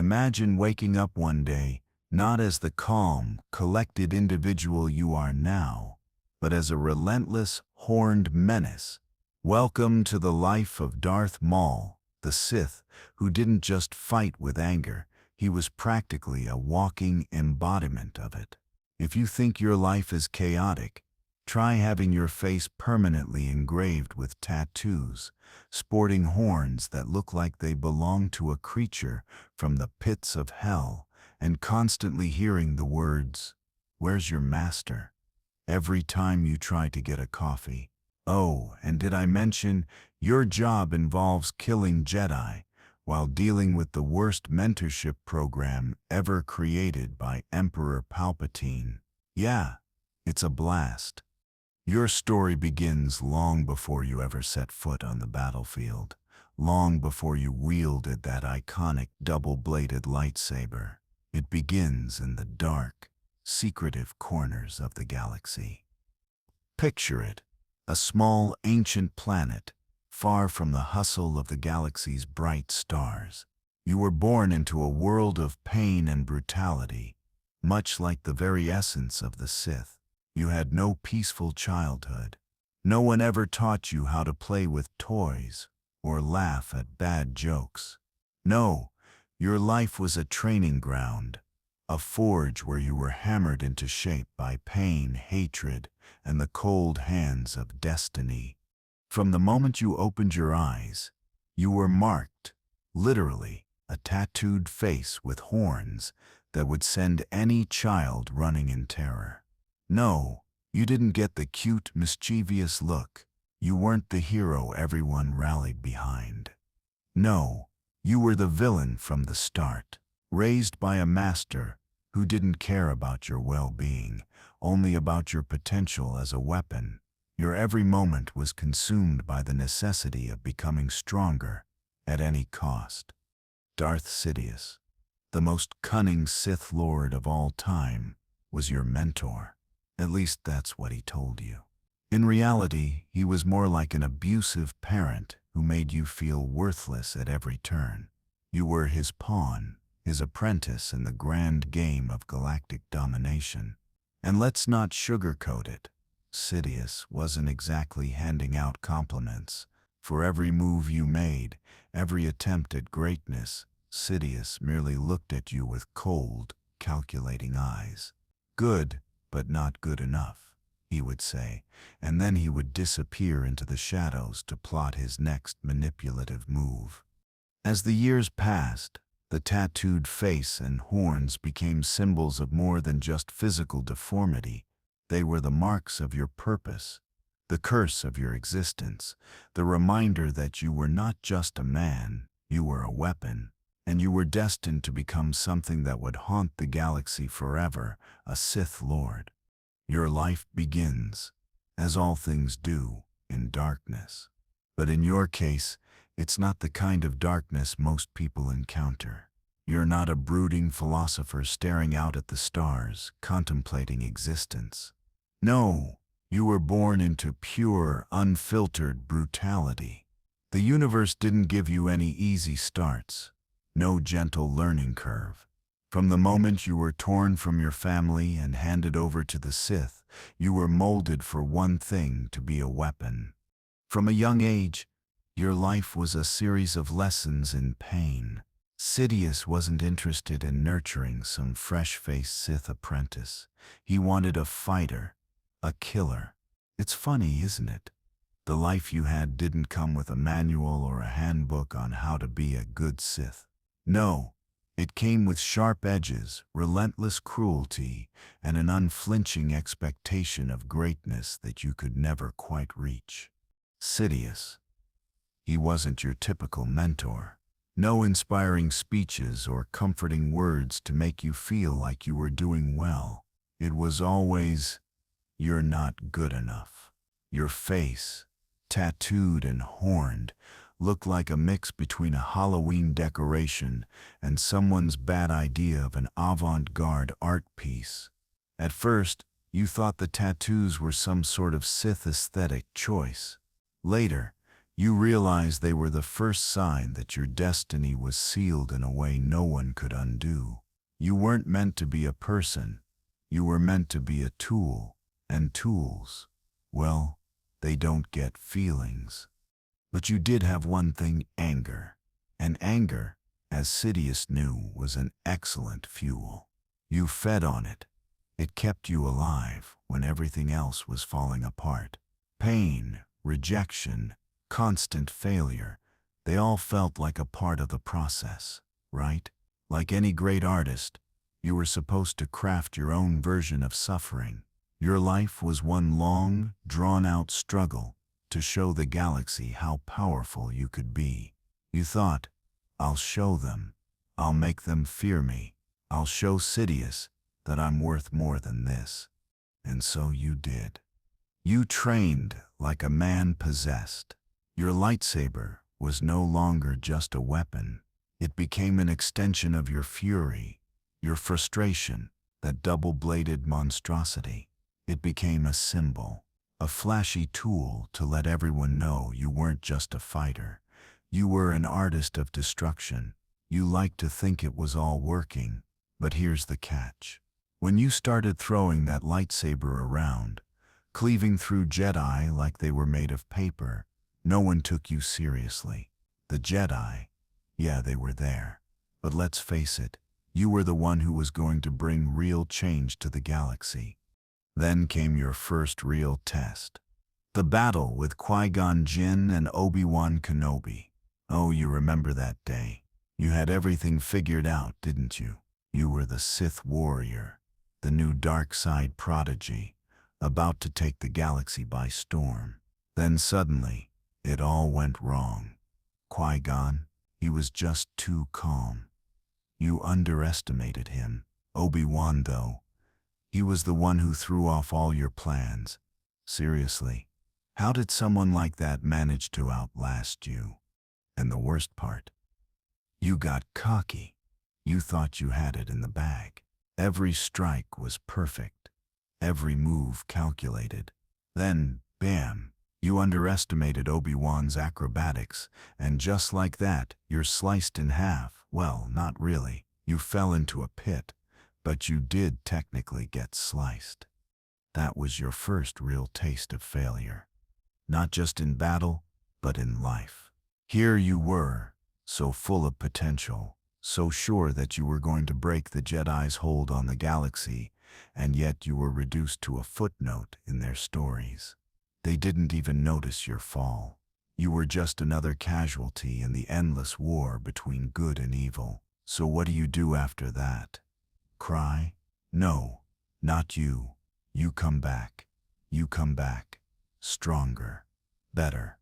Imagine waking up one day, not as the calm, collected individual you are now, but as a relentless, horned menace. Welcome to the life of Darth Maul, the Sith, who didn't just fight with anger, he was practically a walking embodiment of it. If you think your life is chaotic, try having your face permanently engraved with tattoos, sporting horns that look like they belong to a creature from the pits of hell, and constantly hearing the words, "Where's your master?" every time you try to get a coffee. Oh, and did I mention, your job involves killing Jedi while dealing with the worst mentorship program ever created by Emperor Palpatine. Yeah, it's a blast. Your story begins long before you ever set foot on the battlefield, long before you wielded that iconic double-bladed lightsaber. It begins in the dark, secretive corners of the galaxy. Picture it, a small, ancient planet, far from the hustle of the galaxy's bright stars. You were born into a world of pain and brutality, much like the very essence of the Sith. You had no peaceful childhood. No one ever taught you how to play with toys or laugh at bad jokes. No, your life was a training ground, a forge where you were hammered into shape by pain, hatred, and the cold hands of destiny. From the moment you opened your eyes, you were marked, literally, a tattooed face with horns that would send any child running in terror. No, you didn't get the cute, mischievous look. You weren't the hero everyone rallied behind. No, you were the villain from the start, raised by a master who didn't care about your well-being, only about your potential as a weapon. Your every moment was consumed by the necessity of becoming stronger at any cost. Darth Sidious, the most cunning Sith Lord of all time, was your mentor. At least that's what he told you. In reality, he was more like an abusive parent who made you feel worthless at every turn. You were his pawn, his apprentice in the grand game of galactic domination. And let's not sugarcoat it. Sidious wasn't exactly handing out compliments. For every move you made, every attempt at greatness, Sidious merely looked at you with cold, calculating eyes. Good, but not good enough, he would say, and then he would disappear into the shadows to plot his next manipulative move. As the years passed, the tattooed face and horns became symbols of more than just physical deformity. They were the marks of your purpose, the curse of your existence, the reminder that you were not just a man, you were a weapon, and you were destined to become something that would haunt the galaxy forever, a Sith Lord. Your life begins, as all things do, in darkness. But in your case, it's not the kind of darkness most people encounter. You're not a brooding philosopher staring out at the stars, contemplating existence. No, you were born into pure, unfiltered brutality. The universe didn't give you any easy starts, no gentle learning curve. From the moment you were torn from your family and handed over to the Sith, you were molded for one thing: to be a weapon. From a young age, your life was a series of lessons in pain. Sidious wasn't interested in nurturing some fresh-faced Sith apprentice. He wanted a fighter, a killer. It's funny, isn't it? The life you had didn't come with a manual or a handbook on how to be a good Sith. No, it came with sharp edges, relentless cruelty, and an unflinching expectation of greatness that you could never quite reach. Sidious. He wasn't your typical mentor. No inspiring speeches or comforting words to make you feel like you were doing well. It was always, "You're not good enough." Your face, tattooed and horned, looked like a mix between a Halloween decoration and someone's bad idea of an avant-garde art piece. At first, you thought the tattoos were some sort of Sith aesthetic choice. Later, You realized they were the first sign that your destiny was sealed in a way no one could undo. You weren't meant to be a person, you were meant to be a tool, and tools, well, they don't get feelings. But you did have one thing, anger. And anger, as Sidious knew, was an excellent fuel. You fed on it. It kept you alive when everything else was falling apart. Pain, rejection, constant failure, they all felt like a part of the process, right? Like any great artist, you were supposed to craft your own version of suffering. Your life was one long, drawn-out struggle to show the galaxy how powerful you could be. You thought, I'll show them. I'll make them fear me. I'll show Sidious that I'm worth more than this. And so you did. You trained like a man possessed. Your lightsaber was no longer just a weapon. It became an extension of your fury, your frustration, that double-bladed monstrosity. It became a symbol, a flashy tool to let everyone know you weren't just a fighter. You were an artist of destruction. You liked to think it was all working, but here's the catch. When you started throwing that lightsaber around, cleaving through Jedi like they were made of paper, no one took you seriously. The Jedi, yeah, they were there. But let's face it, you were the one who was going to bring real change to the galaxy. Then came your first real test. The battle with Qui-Gon Jinn and Obi-Wan Kenobi. Oh, you remember that day. You had everything figured out, didn't you? You were the Sith warrior, the new dark side prodigy, about to take the galaxy by storm. Then suddenly, it all went wrong. Qui-Gon, he was just too calm. You underestimated him. Obi-Wan, though, he was the one who threw off all your plans. Seriously, how did someone like that manage to outlast you? And the worst part, you got cocky. You thought you had it in the bag. Every strike was perfect, every move calculated. Then, bam, you underestimated Obi-Wan's acrobatics, and just like that, you're sliced in half. Well, not really. You fell into a pit, but you did technically get sliced. That was your first real taste of failure. Not just in battle, but in life. Here you were, so full of potential, so sure that you were going to break the Jedi's hold on the galaxy, and yet you were reduced to a footnote in their stories. They didn't even notice your fall. You were just another casualty in the endless war between good and evil. So what do you do after that? Cry? No, not you. You come back. You come back. Stronger. Better.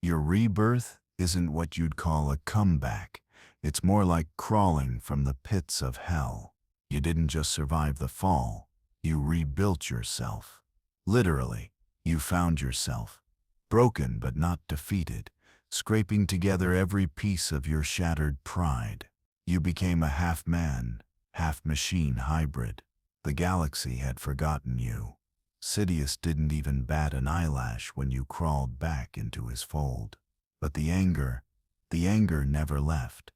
Your rebirth isn't what you'd call a comeback. It's more like crawling from the pits of hell. You didn't just survive the fall. You rebuilt yourself. Literally, you found yourself. Broken but not defeated, scraping together every piece of your shattered pride. You became a half-man, half-machine hybrid. The galaxy had forgotten you. Sidious didn't even bat an eyelash when you crawled back into his fold. But the anger never left.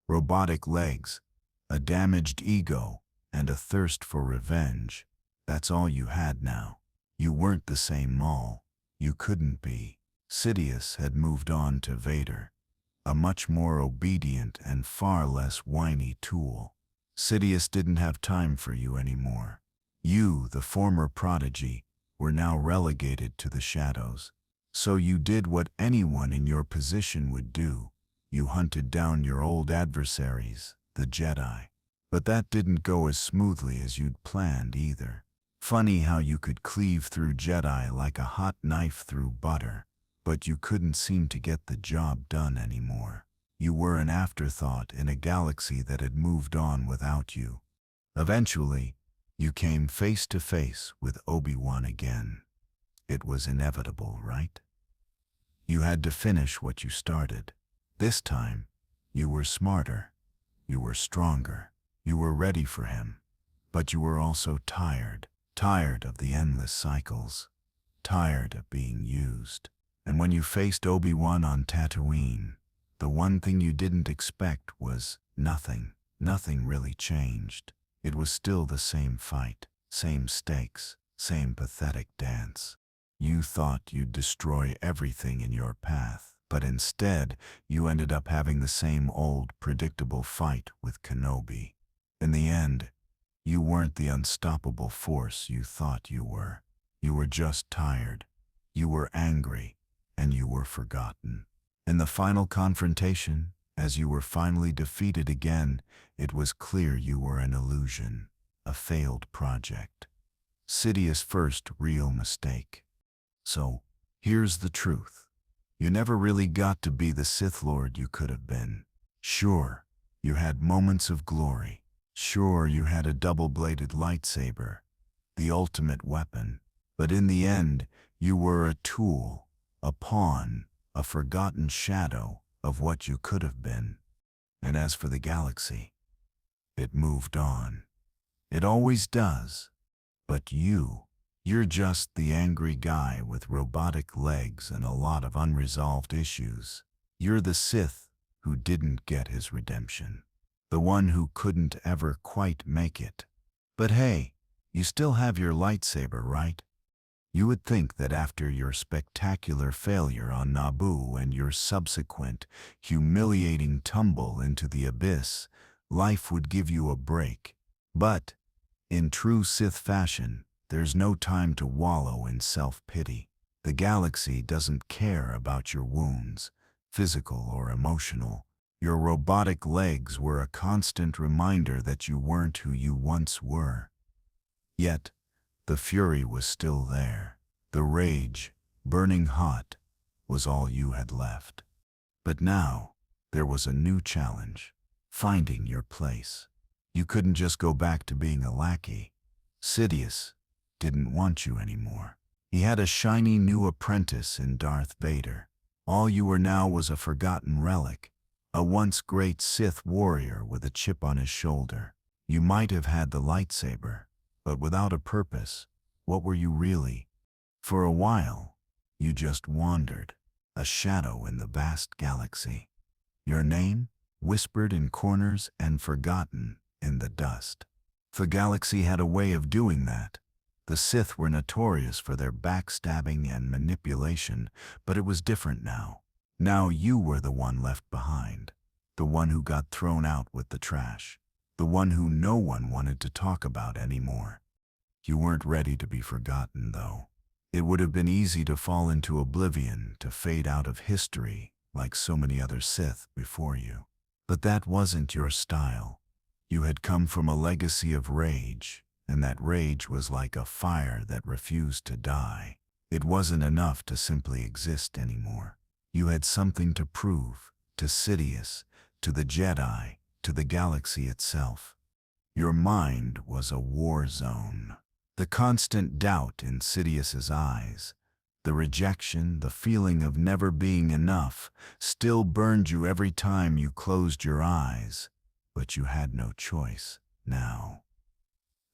Robotic legs, a damaged ego, and a thirst for revenge. That's all you had now. You weren't the same Maul. You couldn't be. Sidious had moved on to Vader, a much more obedient and far less whiny tool. Sidious didn't have time for you anymore. You, the former prodigy, were now relegated to the shadows. So you did what anyone in your position would do. You hunted down your old adversaries, the Jedi. But that didn't go as smoothly as you'd planned either. Funny how you could cleave through Jedi like a hot knife through butter, but you couldn't seem to get the job done anymore. You were an afterthought in a galaxy that had moved on without you. Eventually, you came face to face with Obi-Wan again. It was inevitable, right? You had to finish what you started. This time, you were smarter. You were stronger. You were ready for him. But you were also tired. Tired of the endless cycles. Tired of being used. And when you faced Obi-Wan on Tatooine, the one thing you didn't expect was nothing. Nothing really changed. It was still the same fight, same stakes, same pathetic dance. You thought you'd destroy everything in your path, but instead, you ended up having the same old, predictable fight with Kenobi. In the end, you weren't the unstoppable force you thought you were. You were just tired. You were angry, and you were forgotten. In the final confrontation, as you were finally defeated again, it was clear you were an illusion, a failed project. Sidious's first real mistake. So, here's the truth. You never really got to be the Sith Lord you could have been. Sure, you had moments of glory. Sure, you had a double-bladed lightsaber, the ultimate weapon. But in the end, you were a tool, a pawn, a forgotten shadow of what you could have been. And as for the galaxy, it moved on. It always does. But you're just the angry guy with robotic legs and a lot of unresolved issues. You're the Sith who didn't get his redemption. The one who couldn't ever quite make it. But hey, you still have your lightsaber, right? You would think that after your spectacular failure on Naboo and your subsequent, humiliating tumble into the abyss, life would give you a break. But, in true Sith fashion, there's no time to wallow in self-pity. The galaxy doesn't care about your wounds, physical or emotional. Your robotic legs were a constant reminder that you weren't who you once were. Yet, the fury was still there. The rage, burning hot, was all you had left. But now, there was a new challenge, finding your place. You couldn't just go back to being a lackey. Sidious didn't want you anymore. He had a shiny new apprentice in Darth Vader. All you were now was a forgotten relic, a once great Sith warrior with a chip on his shoulder. You might have had the lightsaber, but without a purpose, what were you really? For a while, you just wandered, a shadow in the vast galaxy. Your name, whispered in corners and forgotten in the dust. The galaxy had a way of doing that. The Sith were notorious for their backstabbing and manipulation, but it was different now. Now you were the one left behind, the one who got thrown out with the trash, the one who no one wanted to talk about anymore. You weren't ready to be forgotten, though. It would have been easy to fall into oblivion, to fade out of history, like so many other Sith before you. But that wasn't your style. You had come from a legacy of rage, and that rage was like a fire that refused to die. It wasn't enough to simply exist anymore. You had something to prove, to Sidious, to the Jedi, to the galaxy itself. Your mind was a war zone. The constant doubt in Sidious's eyes, the rejection, the feeling of never being enough, still burned you every time you closed your eyes. But you had no choice now.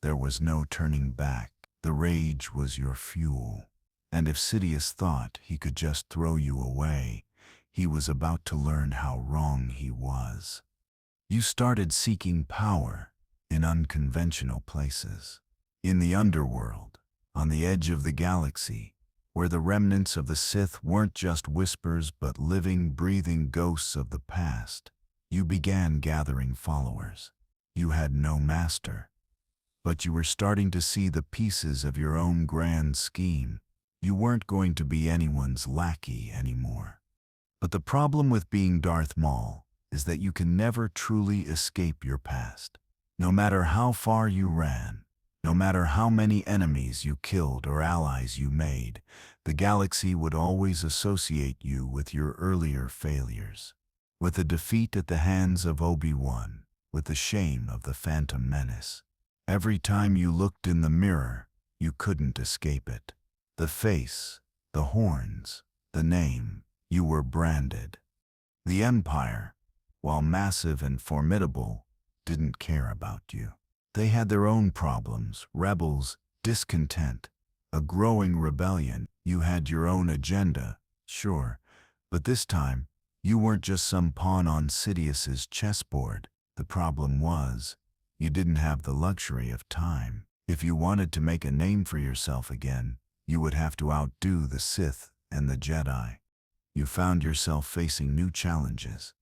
There was no turning back. The rage was your fuel. And if Sidious thought he could just throw you away, he was about to learn how wrong he was. You started seeking power in unconventional places. In the underworld, on the edge of the galaxy, where the remnants of the Sith weren't just whispers but living, breathing ghosts of the past, you began gathering followers. You had no master, but you were starting to see the pieces of your own grand scheme. You weren't going to be anyone's lackey anymore. But the problem with being Darth Maul is that you can never truly escape your past. No matter how far you ran, no matter how many enemies you killed or allies you made, the galaxy would always associate you with your earlier failures. With the defeat at the hands of Obi-Wan, with the shame of the Phantom Menace. Every time you looked in the mirror, you couldn't escape it. The face, the horns, the name, you were branded. The Empire, while massive and formidable, didn't care about you. They had their own problems, rebels, discontent, a growing rebellion. You had your own agenda, Sure, but this time, you weren't just some pawn on Sidious's chessboard. The problem was, you didn't have the luxury of time. If you wanted to make a name for yourself again, you would have to outdo the Sith and the Jedi. You found yourself facing new challenges.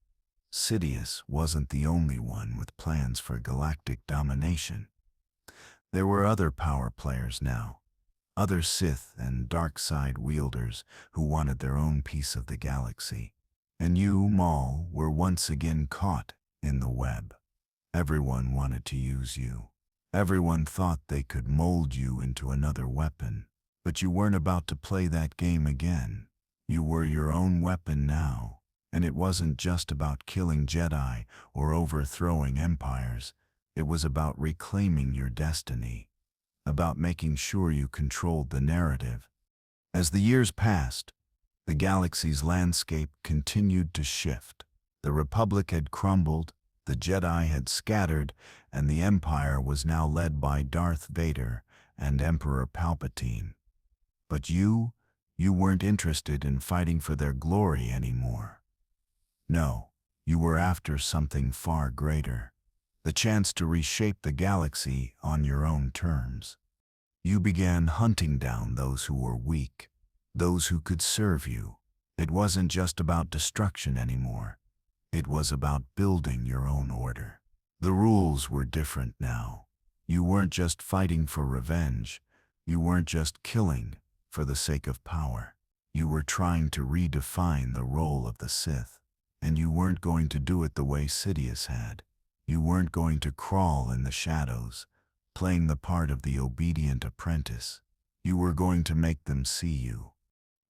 Sidious wasn't the only one with plans for galactic domination. There were other power players now, other Sith and dark side wielders who wanted their own piece of the galaxy. And you, Maul, were once again caught in the web. Everyone wanted to use you. Everyone thought they could mold you into another weapon. But you weren't about to play that game again. You were your own weapon now. And it wasn't just about killing Jedi or overthrowing empires. It was about reclaiming your destiny, about making sure you controlled the narrative. As the years passed, the galaxy's landscape continued to shift. The Republic had crumbled, the Jedi had scattered, and the Empire was now led by Darth Vader and Emperor Palpatine. But you weren't interested in fighting for their glory anymore. No, you were after something far greater. The chance to reshape the galaxy on your own terms. You began hunting down those who were weak, those who could serve you. It wasn't just about destruction anymore. It was about building your own order. The rules were different now. You weren't just fighting for revenge. You weren't just killing for the sake of power. You were trying to redefine the role of the Sith. And you weren't going to do it the way Sidious had. You weren't going to crawl in the shadows, playing the part of the obedient apprentice. You were going to make them see you.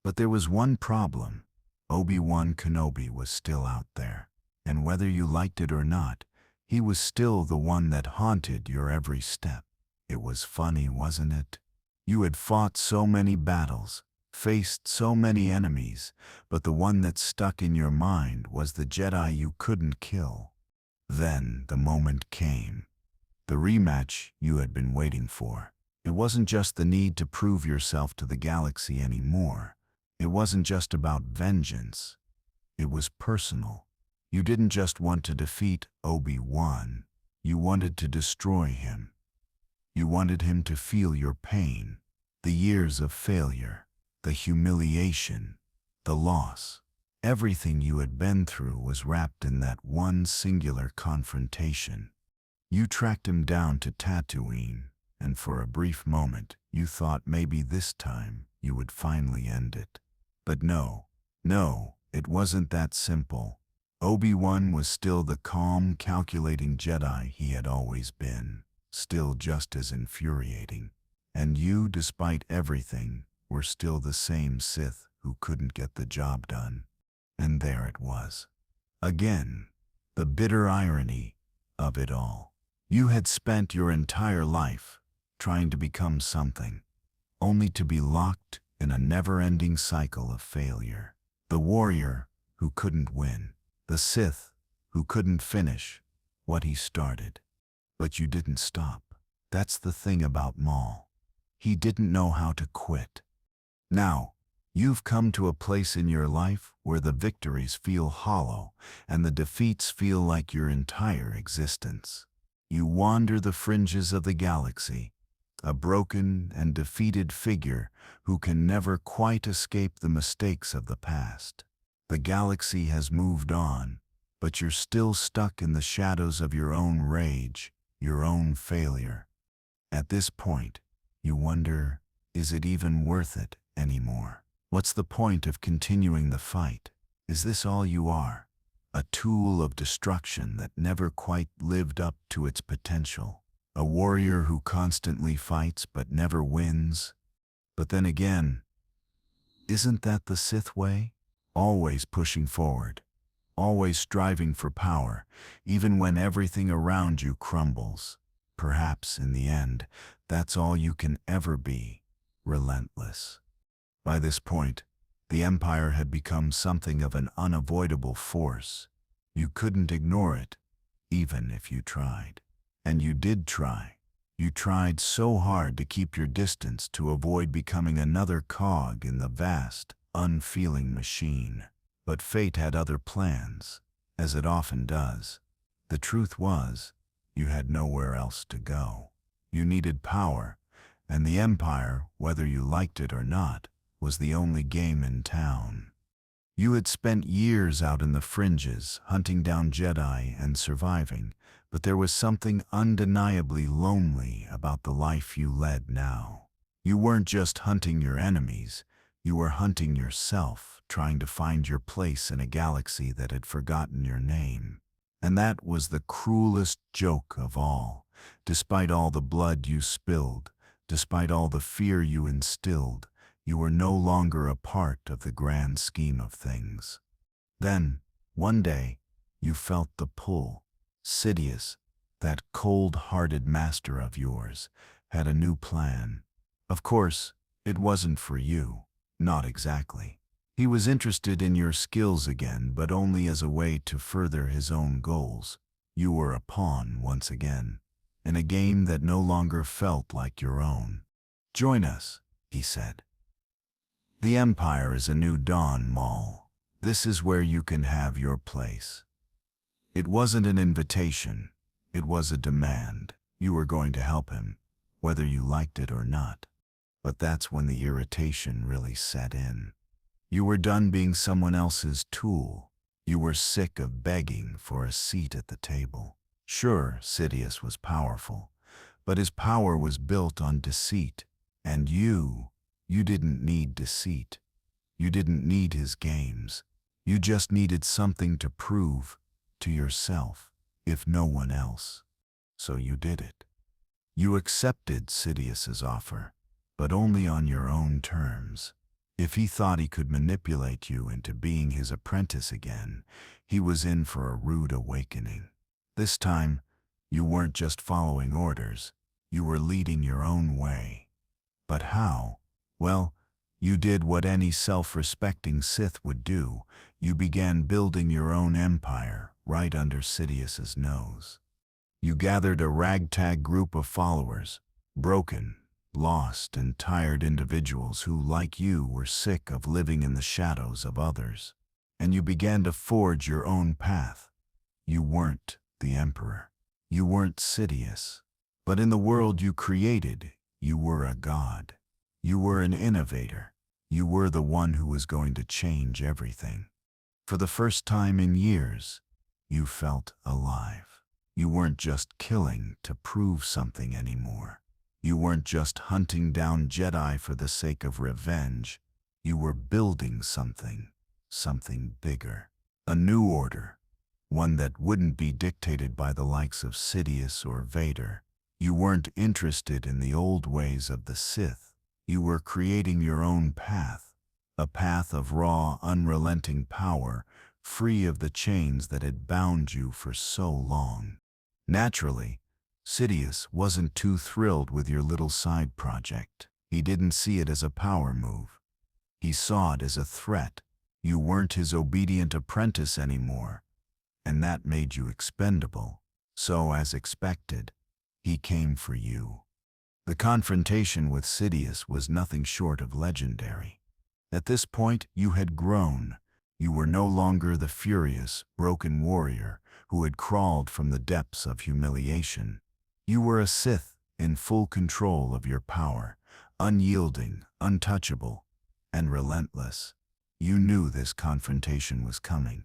But there was one problem. Obi-Wan Kenobi was still out there. And whether you liked it or not, he was still the one that haunted your every step. It was funny, wasn't it? You had fought so many battles, faced so many enemies, but the one that stuck in your mind was the Jedi you couldn't kill. Then the moment came. The rematch you had been waiting for. It wasn't just the need to prove yourself to the galaxy anymore. It wasn't just about vengeance. It was personal. You didn't just want to defeat Obi-Wan. You wanted to destroy him. You wanted him to feel your pain, the years of failure, the humiliation, the loss. Everything you had been through was wrapped in that one singular confrontation. You tracked him down to Tatooine, and for a brief moment, you thought maybe this time you would finally end it. But no, it wasn't that simple. Obi-Wan was still the calm, calculating Jedi he had always been, still just as infuriating. And you, despite everything, were still the same Sith who couldn't get the job done. And there it was. Again, the bitter irony of it all. You had spent your entire life trying to become something, only to be locked in a never-ending cycle of failure. The warrior who couldn't win, the Sith who couldn't finish what he started. But you didn't stop. That's the thing about Maul. He didn't know how to quit. Now, you've come to a place in your life where the victories feel hollow and the defeats feel like your entire existence. You wander the fringes of the galaxy, a broken and defeated figure who can never quite escape the mistakes of the past. The galaxy has moved on, but you're still stuck in the shadows of your own rage, your own failure. At this point, you wonder, is it even worth it anymore? What's the point of continuing the fight? Is this all you are? A tool of destruction that never quite lived up to its potential? A warrior who constantly fights but never wins? But then again, isn't that the Sith way? Always pushing forward, always striving for power, even when everything around you crumbles. Perhaps in the end, that's all you can ever be, relentless. By this point, the Empire had become something of an unavoidable force. You couldn't ignore it, even if you tried. And you did try. You tried so hard to keep your distance to avoid becoming another cog in the vast, unfeeling machine. But fate had other plans, as it often does. The truth was, you had nowhere else to go. You needed power, and the Empire, whether you liked it or not, was the only game in town. You had spent years out in the fringes, hunting down Jedi and surviving, but there was something undeniably lonely about the life you led now. You weren't just hunting your enemies, you were hunting yourself, trying to find your place in a galaxy that had forgotten your name. And that was the cruelest joke of all. Despite all the blood you spilled, despite all the fear you instilled, you were no longer a part of the grand scheme of things. Then, one day, you felt the pull. Sidious, that cold-hearted master of yours, had a new plan. Of course, it wasn't for you. Not exactly. He was interested in your skills again, but only as a way to further his own goals. You were a pawn once again, in a game that no longer felt like your own. "Join us," he said. "The Empire is a new dawn, Maul. This is where you can have your place." It wasn't an invitation. It was a demand. You were going to help him, whether you liked it or not. But that's when the irritation really set in. You were done being someone else's tool. You were sick of begging for a seat at the table. Sure, Sidious was powerful, but his power was built on deceit. And you didn't need deceit. You didn't need his games. You just needed something to prove to yourself, if no one else. So you did it. You accepted Sidious's offer, but only on your own terms. If he thought he could manipulate you into being his apprentice again, he was in for a rude awakening. This time, you weren't just following orders, you were leading your own way. But how? Well, you did what any self-respecting Sith would do. You began building your own empire right under Sidious's nose. You gathered a ragtag group of followers, broken, lost and tired individuals who, like you, were sick of living in the shadows of others. And you began to forge your own path. You weren't the Emperor. You weren't Sidious. But in the world you created, you were a god. You were an innovator. You were the one who was going to change everything. For the first time in years, you felt alive. You weren't just killing to prove something anymore. You weren't just hunting down Jedi for the sake of revenge. You were building something bigger. A new order, one that wouldn't be dictated by the likes of Sidious or Vader. You weren't interested in the old ways of the Sith. You were creating your own path, a path of raw, unrelenting power, free of the chains that had bound you for so long. Naturally, Sidious wasn't too thrilled with your little side project. He didn't see it as a power move. He saw it as a threat. You weren't his obedient apprentice anymore, and that made you expendable. So, as expected, he came for you. The confrontation with Sidious was nothing short of legendary. At this point, you had grown. You were no longer the furious, broken warrior who had crawled from the depths of humiliation. You were a Sith in full control of your power, unyielding, untouchable, and relentless. You knew this confrontation was coming,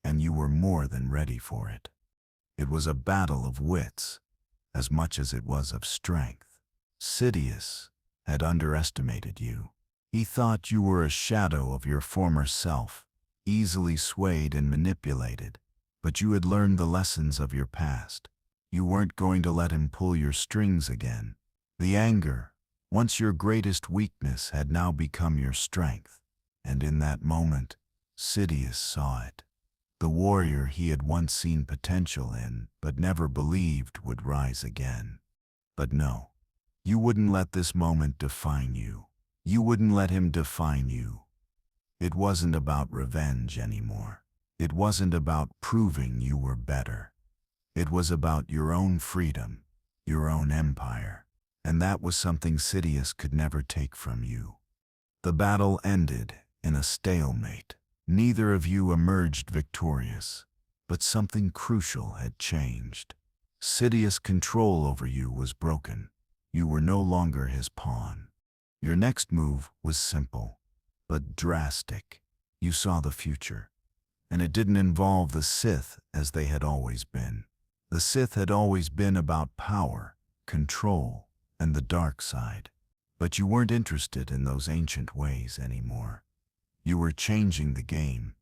and you were more than ready for it. It was a battle of wits, as much as it was of strength. Sidious had underestimated you. He thought you were a shadow of your former self, easily swayed and manipulated, but you had learned the lessons of your past. You weren't going to let him pull your strings again. The anger, once your greatest weakness, had now become your strength. And in that moment, Sidious saw it. The warrior he had once seen potential in, but never believed would rise again. But no, you wouldn't let this moment define you. You wouldn't let him define you. It wasn't about revenge anymore. It wasn't about proving you were better. It was about your own freedom, your own empire, and that was something Sidious could never take from you. The battle ended, in a stalemate. Neither of you emerged victorious, but something crucial had changed. Sidious's control over you was broken. You were no longer his pawn. Your next move was simple, but drastic. You saw the future, and it didn't involve the Sith as they had always been. The Sith had always been about power, control, and the dark side. But you weren't interested in those ancient ways anymore. You were changing the game.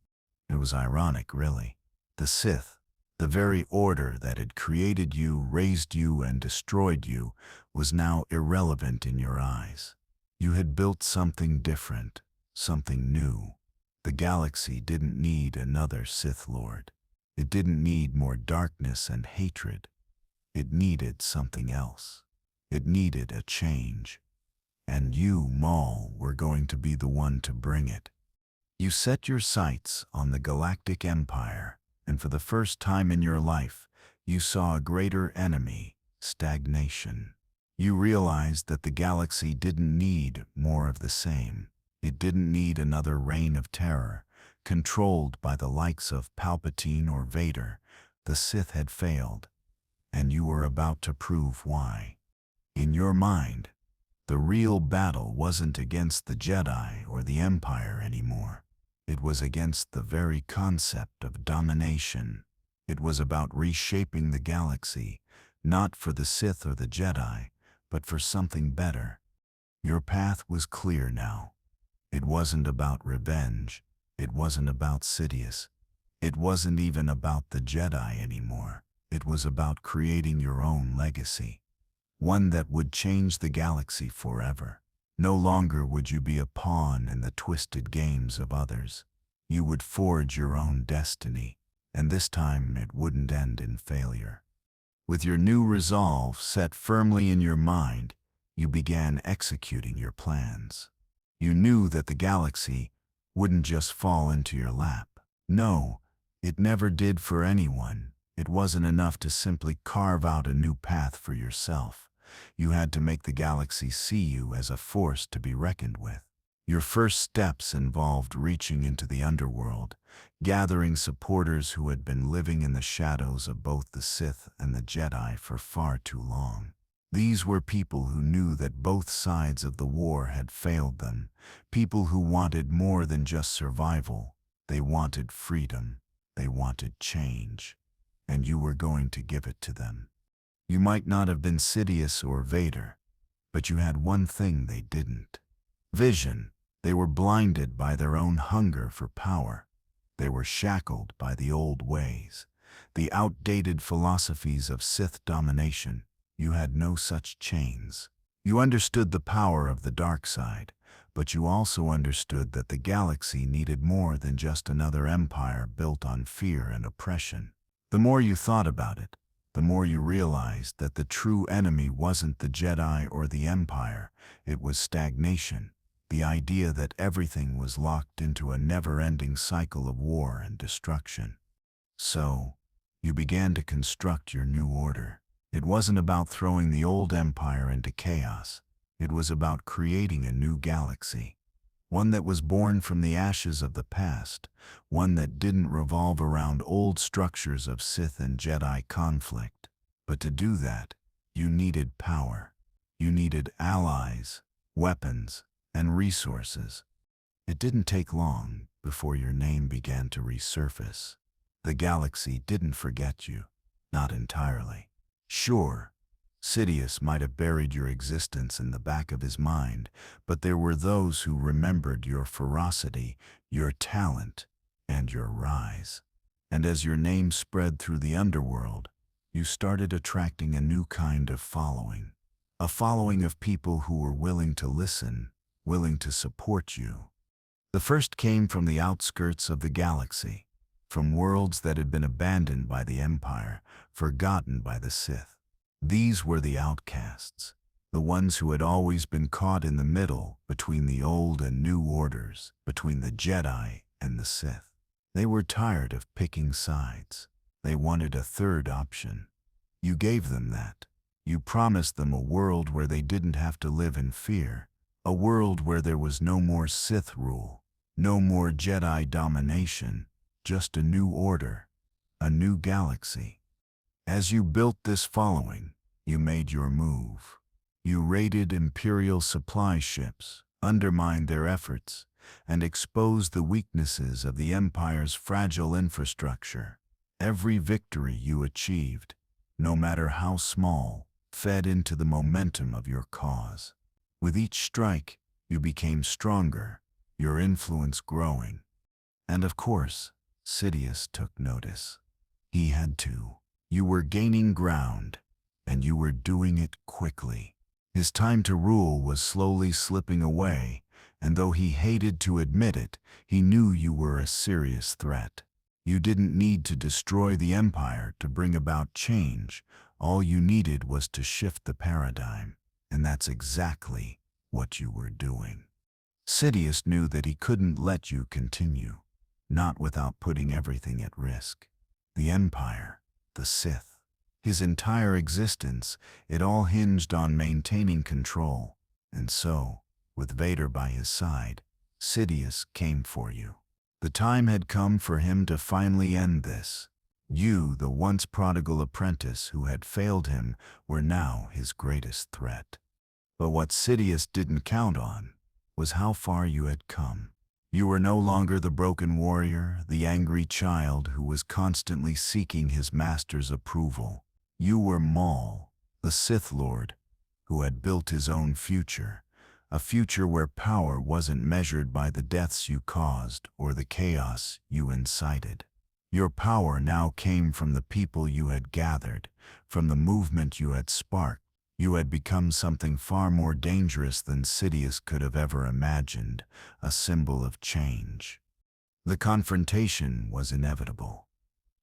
It was ironic, really. The Sith, the very order that had created you, raised you, and destroyed you, was now irrelevant in your eyes. You had built something different, something new. The galaxy didn't need another Sith Lord. It didn't need more darkness and hatred. It needed something else. It needed a change. And you, Maul, were going to be the one to bring it. You set your sights on the Galactic Empire, and for the first time in your life, you saw a greater enemy, stagnation. You realized that the galaxy didn't need more of the same. It didn't need another reign of terror, controlled by the likes of Palpatine or Vader. The Sith had failed, and you were about to prove why. In your mind, the real battle wasn't against the Jedi or the Empire anymore. It was against the very concept of domination. It was about reshaping the galaxy, not for the Sith or the Jedi, but for something better. Your path was clear now. It wasn't about revenge. It wasn't about Sidious. It wasn't even about the Jedi anymore. It was about creating your own legacy. One that would change the galaxy forever. No longer would you be a pawn in the twisted games of others. You would forge your own destiny, and this time it wouldn't end in failure. With your new resolve set firmly in your mind, you began executing your plans. You knew that the galaxy wouldn't just fall into your lap. No, it never did for anyone. It wasn't enough to simply carve out a new path for yourself. You had to make the galaxy see you as a force to be reckoned with. Your first steps involved reaching into the underworld, gathering supporters who had been living in the shadows of both the Sith and the Jedi for far too long. These were people who knew that both sides of the war had failed them, people who wanted more than just survival. They wanted freedom. They wanted change. And you were going to give it to them. You might not have been Sidious or Vader, but you had one thing they didn't. Vision. They were blinded by their own hunger for power. They were shackled by the old ways, the outdated philosophies of Sith domination. You had no such chains. You understood the power of the dark side, but you also understood that the galaxy needed more than just another empire built on fear and oppression. The more you thought about it, the more you realized that the true enemy wasn't the Jedi or the Empire. It was stagnation, the idea that everything was locked into a never-ending cycle of war and destruction. So, you began to construct your new order. It wasn't about throwing the old empire into chaos. It was about creating a new galaxy. One that was born from the ashes of the past. One that didn't revolve around old structures of Sith and Jedi conflict. But to do that, you needed power. You needed allies, weapons, and resources. It didn't take long before your name began to resurface. The galaxy didn't forget you. Not entirely. Sure, Sidious might have buried your existence in the back of his mind, but there were those who remembered your ferocity, your talent, and your rise. And as your name spread through the underworld, you started attracting a new kind of following. A following of people who were willing to listen, willing to support you. The first came from the outskirts of the galaxy, from worlds that had been abandoned by the Empire, forgotten by the Sith. These were the outcasts, the ones who had always been caught in the middle between the old and new orders, between the Jedi and the Sith. They were tired of picking sides. They wanted a third option. You gave them that. You promised them a world where they didn't have to live in fear, a world where there was no more Sith rule, No more Jedi domination, just a new order, a new galaxy. As you built this following, you made your move. You raided Imperial supply ships, undermined their efforts, and exposed the weaknesses of the Empire's fragile infrastructure. Every victory you achieved, no matter how small, fed into the momentum of your cause. With each strike, you became stronger, your influence growing. And of course, Sidious took notice. He had to. You were gaining ground, and you were doing it quickly. His time to rule was slowly slipping away, and though he hated to admit it, he knew you were a serious threat. You didn't need to destroy the Empire to bring about change. All you needed was to shift the paradigm, and that's exactly what you were doing. Sidious knew that he couldn't let you continue, not without putting everything at risk. The Empire, the Sith, his entire existence, it all hinged on maintaining control. And so, with Vader by his side, Sidious came for you. The time had come for him to finally end this. You, the once prodigal apprentice who had failed him, were now his greatest threat. But what Sidious didn't count on was how far you had come. You were no longer the broken warrior, the angry child who was constantly seeking his master's approval. You were Maul, the Sith Lord, who had built his own future, a future where power wasn't measured by the deaths you caused or the chaos you incited. Your power now came from the people you had gathered, from the movement you had sparked. You had become something far more dangerous than Sidious could have ever imagined, a symbol of change. The confrontation was inevitable.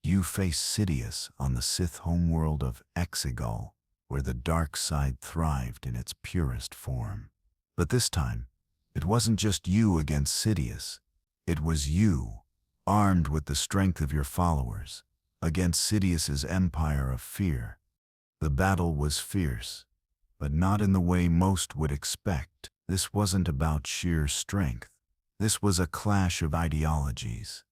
You faced Sidious on the Sith homeworld of Exegol, where the dark side thrived in its purest form. But this time, it wasn't just you against Sidious. It was you, armed with the strength of your followers, against Sidious's empire of fear. The battle was fierce, but not in the way most would expect. This wasn't about sheer strength. This was a clash of ideologies,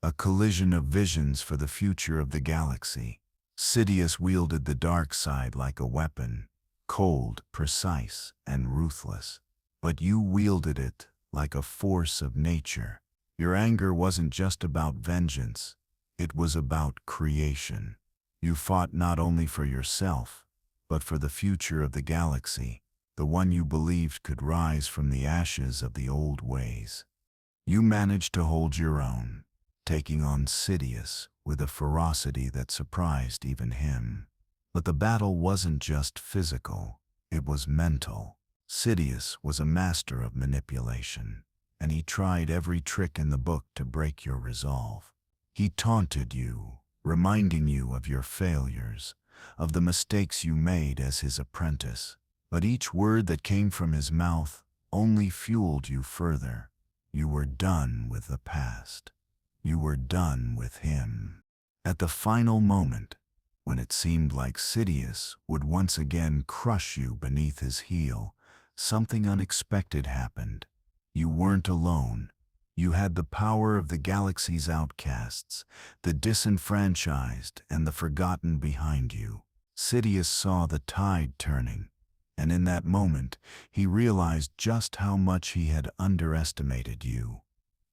a collision of visions for the future of the galaxy. Sidious wielded the dark side like a weapon, cold, precise, and ruthless. But you wielded it like a force of nature. Your anger wasn't just about vengeance, it was about creation. You fought not only for yourself, but for the future of the galaxy, the one you believed could rise from the ashes of the old ways. You managed to hold your own, taking on Sidious with a ferocity that surprised even him. But the battle wasn't just physical, it was mental. Sidious was a master of manipulation, and he tried every trick in the book to break your resolve. He taunted you, reminding you of your failures, of the mistakes you made as his apprentice. But each word that came from his mouth only fueled you further. You were done with the past. You were done with him. At the final moment, when it seemed like Sidious would once again crush you beneath his heel, something unexpected happened. You weren't alone. You had the power of the galaxy's outcasts, the disenfranchised and the forgotten behind you. Sidious saw the tide turning, and in that moment he realized just how much he had underestimated you.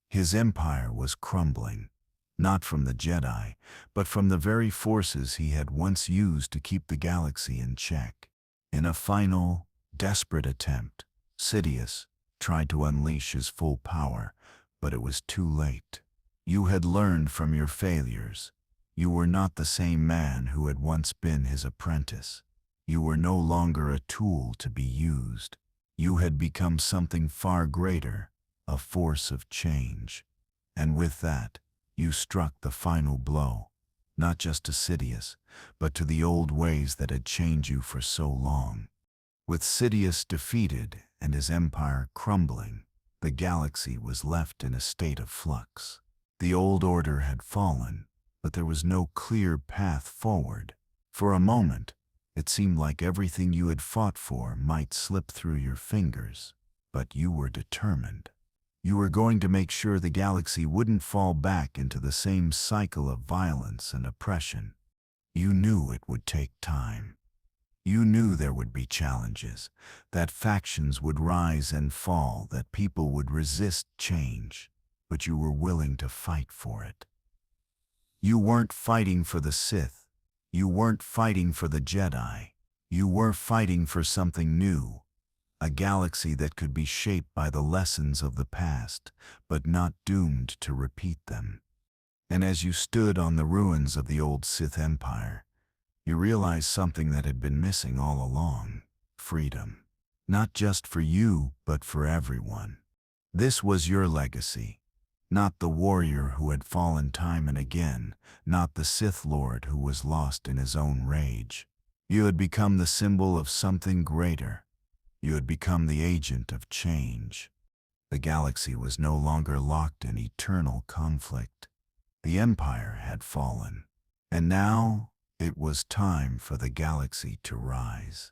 His empire was crumbling, not from the Jedi, but from the very forces he had once used to keep the galaxy in check. In a final, desperate attempt, Sidious tried to unleash his full power, but it was too late. You had learned from your failures. You were not the same man who had once been his apprentice. You were no longer a tool to be used. You had become something far greater, a force of change. And with that, you struck the final blow, not just to Sidious, but to the old ways that had chained you for so long. With Sidious defeated and his empire crumbling, the galaxy was left in a state of flux. The old order had fallen, but there was no clear path forward. For a moment, it seemed like everything you had fought for might slip through your fingers, but you were determined. You were going to make sure the galaxy wouldn't fall back into the same cycle of violence and oppression. You knew it would take time. You knew there would be challenges, that factions would rise and fall, that people would resist change, but you were willing to fight for it. You weren't fighting for the Sith. You weren't fighting for the Jedi. You were fighting for something new, a galaxy that could be shaped by the lessons of the past, but not doomed to repeat them. And as you stood on the ruins of the old Sith Empire, you realized something that had been missing all along: freedom. Not just for you, but for everyone. This was your legacy. Not the warrior who had fallen time and again, not the Sith Lord who was lost in his own rage. You had become the symbol of something greater. You had become the agent of change. The galaxy was no longer locked in eternal conflict. The Empire had fallen. And now it was time for the galaxy to rise.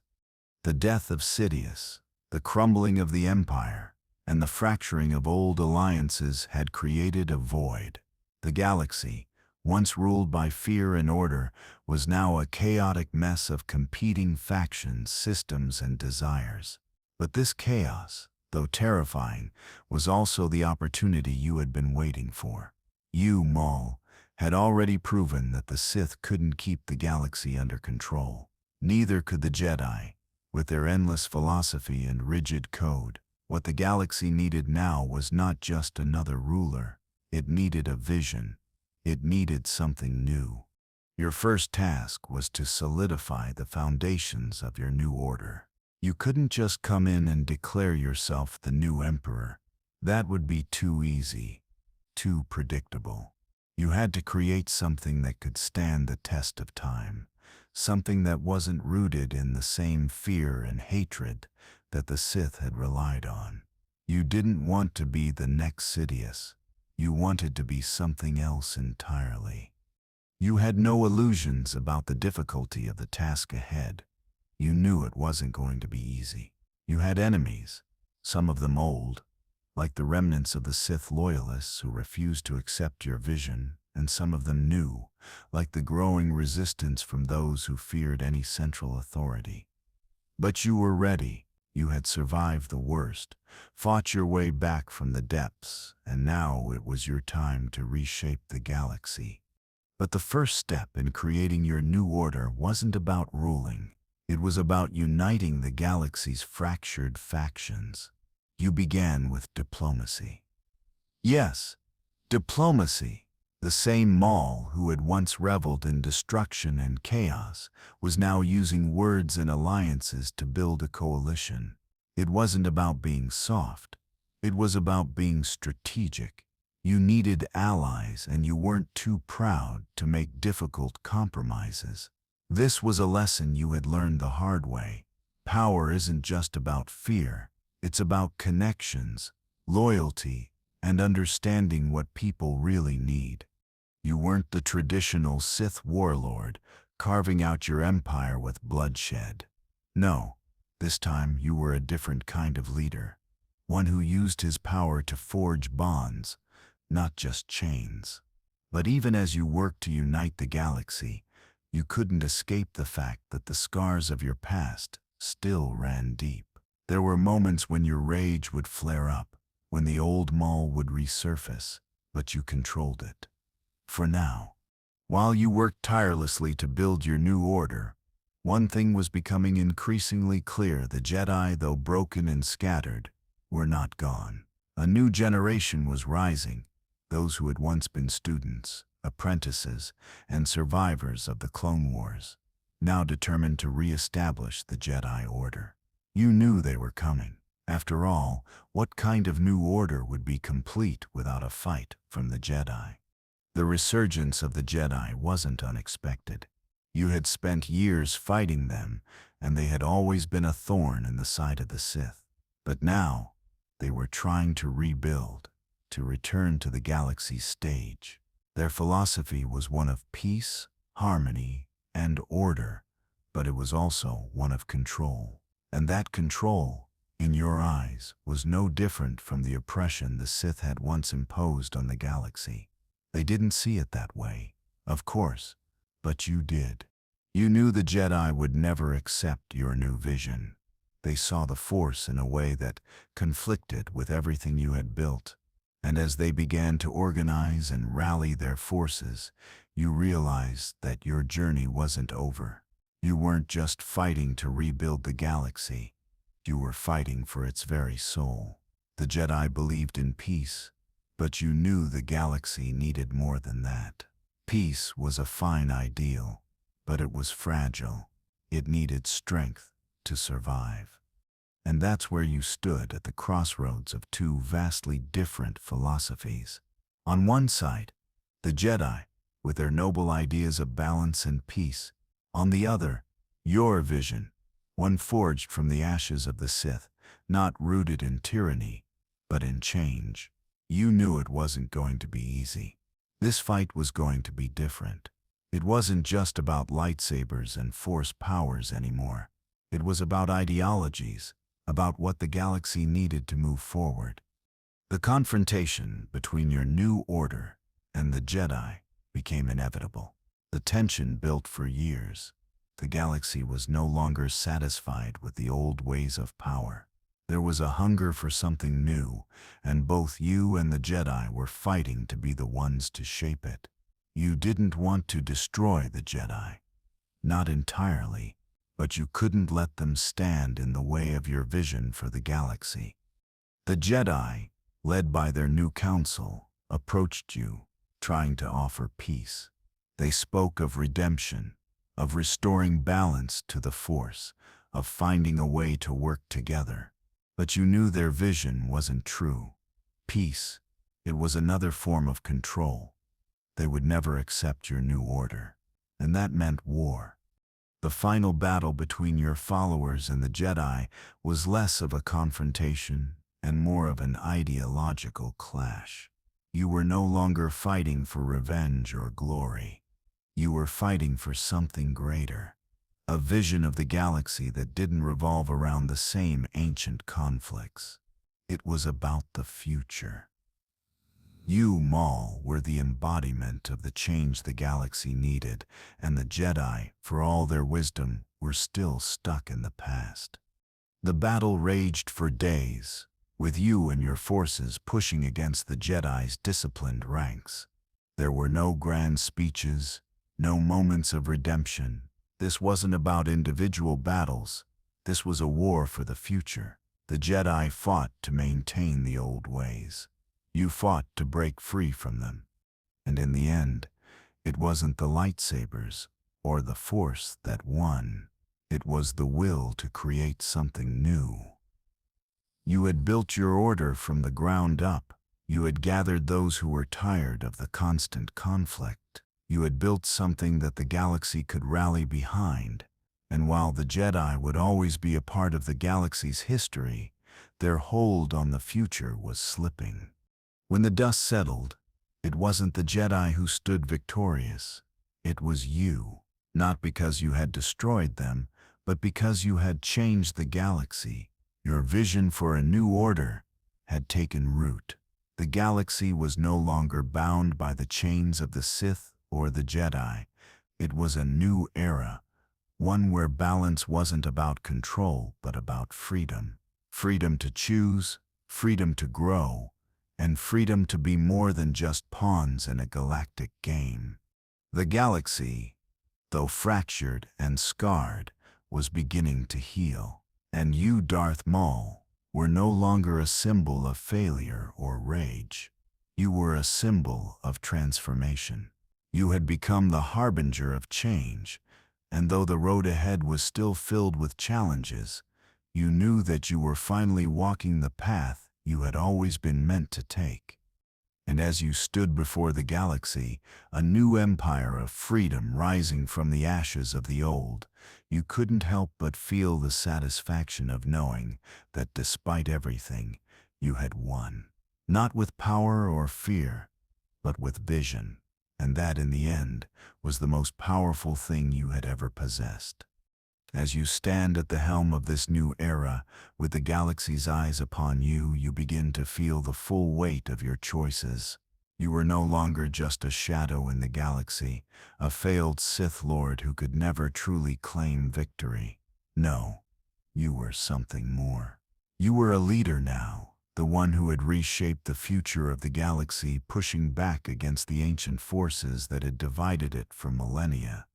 The death of Sidious, the crumbling of the Empire, and the fracturing of old alliances had created a void. The galaxy, once ruled by fear and order, was now a chaotic mess of competing factions, systems, and desires. But this chaos, though terrifying, was also the opportunity you had been waiting for. You, Maul, had already proven that the Sith couldn't keep the galaxy under control. Neither could the Jedi, with their endless philosophy and rigid code. What the galaxy needed now was not just another ruler. It needed a vision. It needed something new. Your first task was to solidify the foundations of your new order. You couldn't just come in and declare yourself the new emperor. That would be too easy, too predictable. You had to create something that could stand the test of time, something that wasn't rooted in the same fear and hatred that the Sith had relied on. You didn't want to be the next Sidious. You wanted to be something else entirely. You had no illusions about the difficulty of the task ahead. You knew it wasn't going to be easy. You had enemies, some of them old, like the remnants of the Sith loyalists who refused to accept your vision, and some of them new, like the growing resistance from those who feared any central authority. But you were ready. You had survived the worst, fought your way back from the depths, and now it was your time to reshape the galaxy. But the first step in creating your new order wasn't about ruling. It was about uniting the galaxy's fractured factions. You began with diplomacy. Yes, diplomacy. The same Maul who had once reveled in destruction and chaos was now using words and alliances to build a coalition. It wasn't about being soft. It was about being strategic. You needed allies, and you weren't too proud to make difficult compromises. This was a lesson you had learned the hard way. Power isn't just about fear. It's about connections, loyalty, and understanding what people really need. You weren't the traditional Sith warlord, carving out your empire with bloodshed. No, this time you were a different kind of leader, one who used his power to forge bonds, not just chains. But even as you worked to unite the galaxy, you couldn't escape the fact that the scars of your past still ran deep. There were moments when your rage would flare up, when the old Maul would resurface, but you controlled it. For now, while you worked tirelessly to build your new order, one thing was becoming increasingly clear: the Jedi, though broken and scattered, were not gone. A new generation was rising, those who had once been students, apprentices, and survivors of the Clone Wars, now determined to re-establish the Jedi Order. You knew they were coming. After all, what kind of new order would be complete without a fight from the Jedi? The resurgence of the Jedi wasn't unexpected. You had spent years fighting them, and they had always been a thorn in the side of the Sith. But now, they were trying to rebuild, to return to the galaxy's stage. Their philosophy was one of peace, harmony, and order, but it was also one of control. And that control, in your eyes, was no different from the oppression the Sith had once imposed on the galaxy. They didn't see it that way, of course, but you did. You knew the Jedi would never accept your new vision. They saw the Force in a way that conflicted with everything you had built. And as they began to organize and rally their forces, you realized that your journey wasn't over. You weren't just fighting to rebuild the galaxy. You were fighting for its very soul. The Jedi believed in peace, but you knew the galaxy needed more than that. Peace was a fine ideal, but it was fragile. It needed strength to survive. And that's where you stood at the crossroads of two vastly different philosophies. On one side, the Jedi, with their noble ideas of balance and peace. On the other, your vision, one forged from the ashes of the Sith, not rooted in tyranny, but in change. You knew it wasn't going to be easy. This fight was going to be different. It wasn't just about lightsabers and Force powers anymore. It was about ideologies, about what the galaxy needed to move forward. The confrontation between your new order and the Jedi became inevitable. The tension built for years. The galaxy was no longer satisfied with the old ways of power. There was a hunger for something new, and both you and the Jedi were fighting to be the ones to shape it. You didn't want to destroy the Jedi. Not entirely, but you couldn't let them stand in the way of your vision for the galaxy. The Jedi, led by their new council, approached you, trying to offer peace. They spoke of redemption, of restoring balance to the Force, of finding a way to work together. But you knew their vision wasn't true. Peace, it was another form of control. They would never accept your new order, and that meant war. The final battle between your followers and the Jedi was less of a confrontation and more of an ideological clash. You were no longer fighting for revenge or glory. You were fighting for something greater, a vision of the galaxy that didn't revolve around the same ancient conflicts. It was about the future. You, Maul, were the embodiment of the change the galaxy needed, and the Jedi, for all their wisdom, were still stuck in the past. The battle raged for days, with you and your forces pushing against the Jedi's disciplined ranks. There were no grand speeches, no moments of redemption. This wasn't about individual battles. This was a war for the future. The Jedi fought to maintain the old ways. You fought to break free from them. And in the end, it wasn't the lightsabers or the Force that won. It was the will to create something new. You had built your order from the ground up. You had gathered those who were tired of the constant conflict. You had built something that the galaxy could rally behind. And while the Jedi would always be a part of the galaxy's history, their hold on the future was slipping. When the dust settled, it wasn't the Jedi who stood victorious. It was you, not because you had destroyed them, but because you had changed the galaxy. Your vision for a new order had taken root. The galaxy was no longer bound by the chains of the Sith or the Jedi. It was a new era, one where balance wasn't about control, but about freedom. Freedom to choose, freedom to grow, and freedom to be more than just pawns in a galactic game. The galaxy, though fractured and scarred, was beginning to heal. And you, Darth Maul, were no longer a symbol of failure or rage. You were a symbol of transformation. You had become the harbinger of change, and though the road ahead was still filled with challenges, you knew that you were finally walking the path you had always been meant to take. And as you stood before the galaxy, a new empire of freedom rising from the ashes of the old, you couldn't help but feel the satisfaction of knowing that despite everything, you had won. Not with power or fear, but with vision. And that, in the end, was the most powerful thing you had ever possessed. As you stand at the helm of this new era, with the galaxy's eyes upon you, you begin to feel the full weight of your choices. You are no longer just a shadow in the galaxy, a failed Sith Lord who could never truly claim victory. No, you were something more. You were a leader now, the one who had reshaped the future of the galaxy, pushing back against the ancient forces that had divided it for millennia.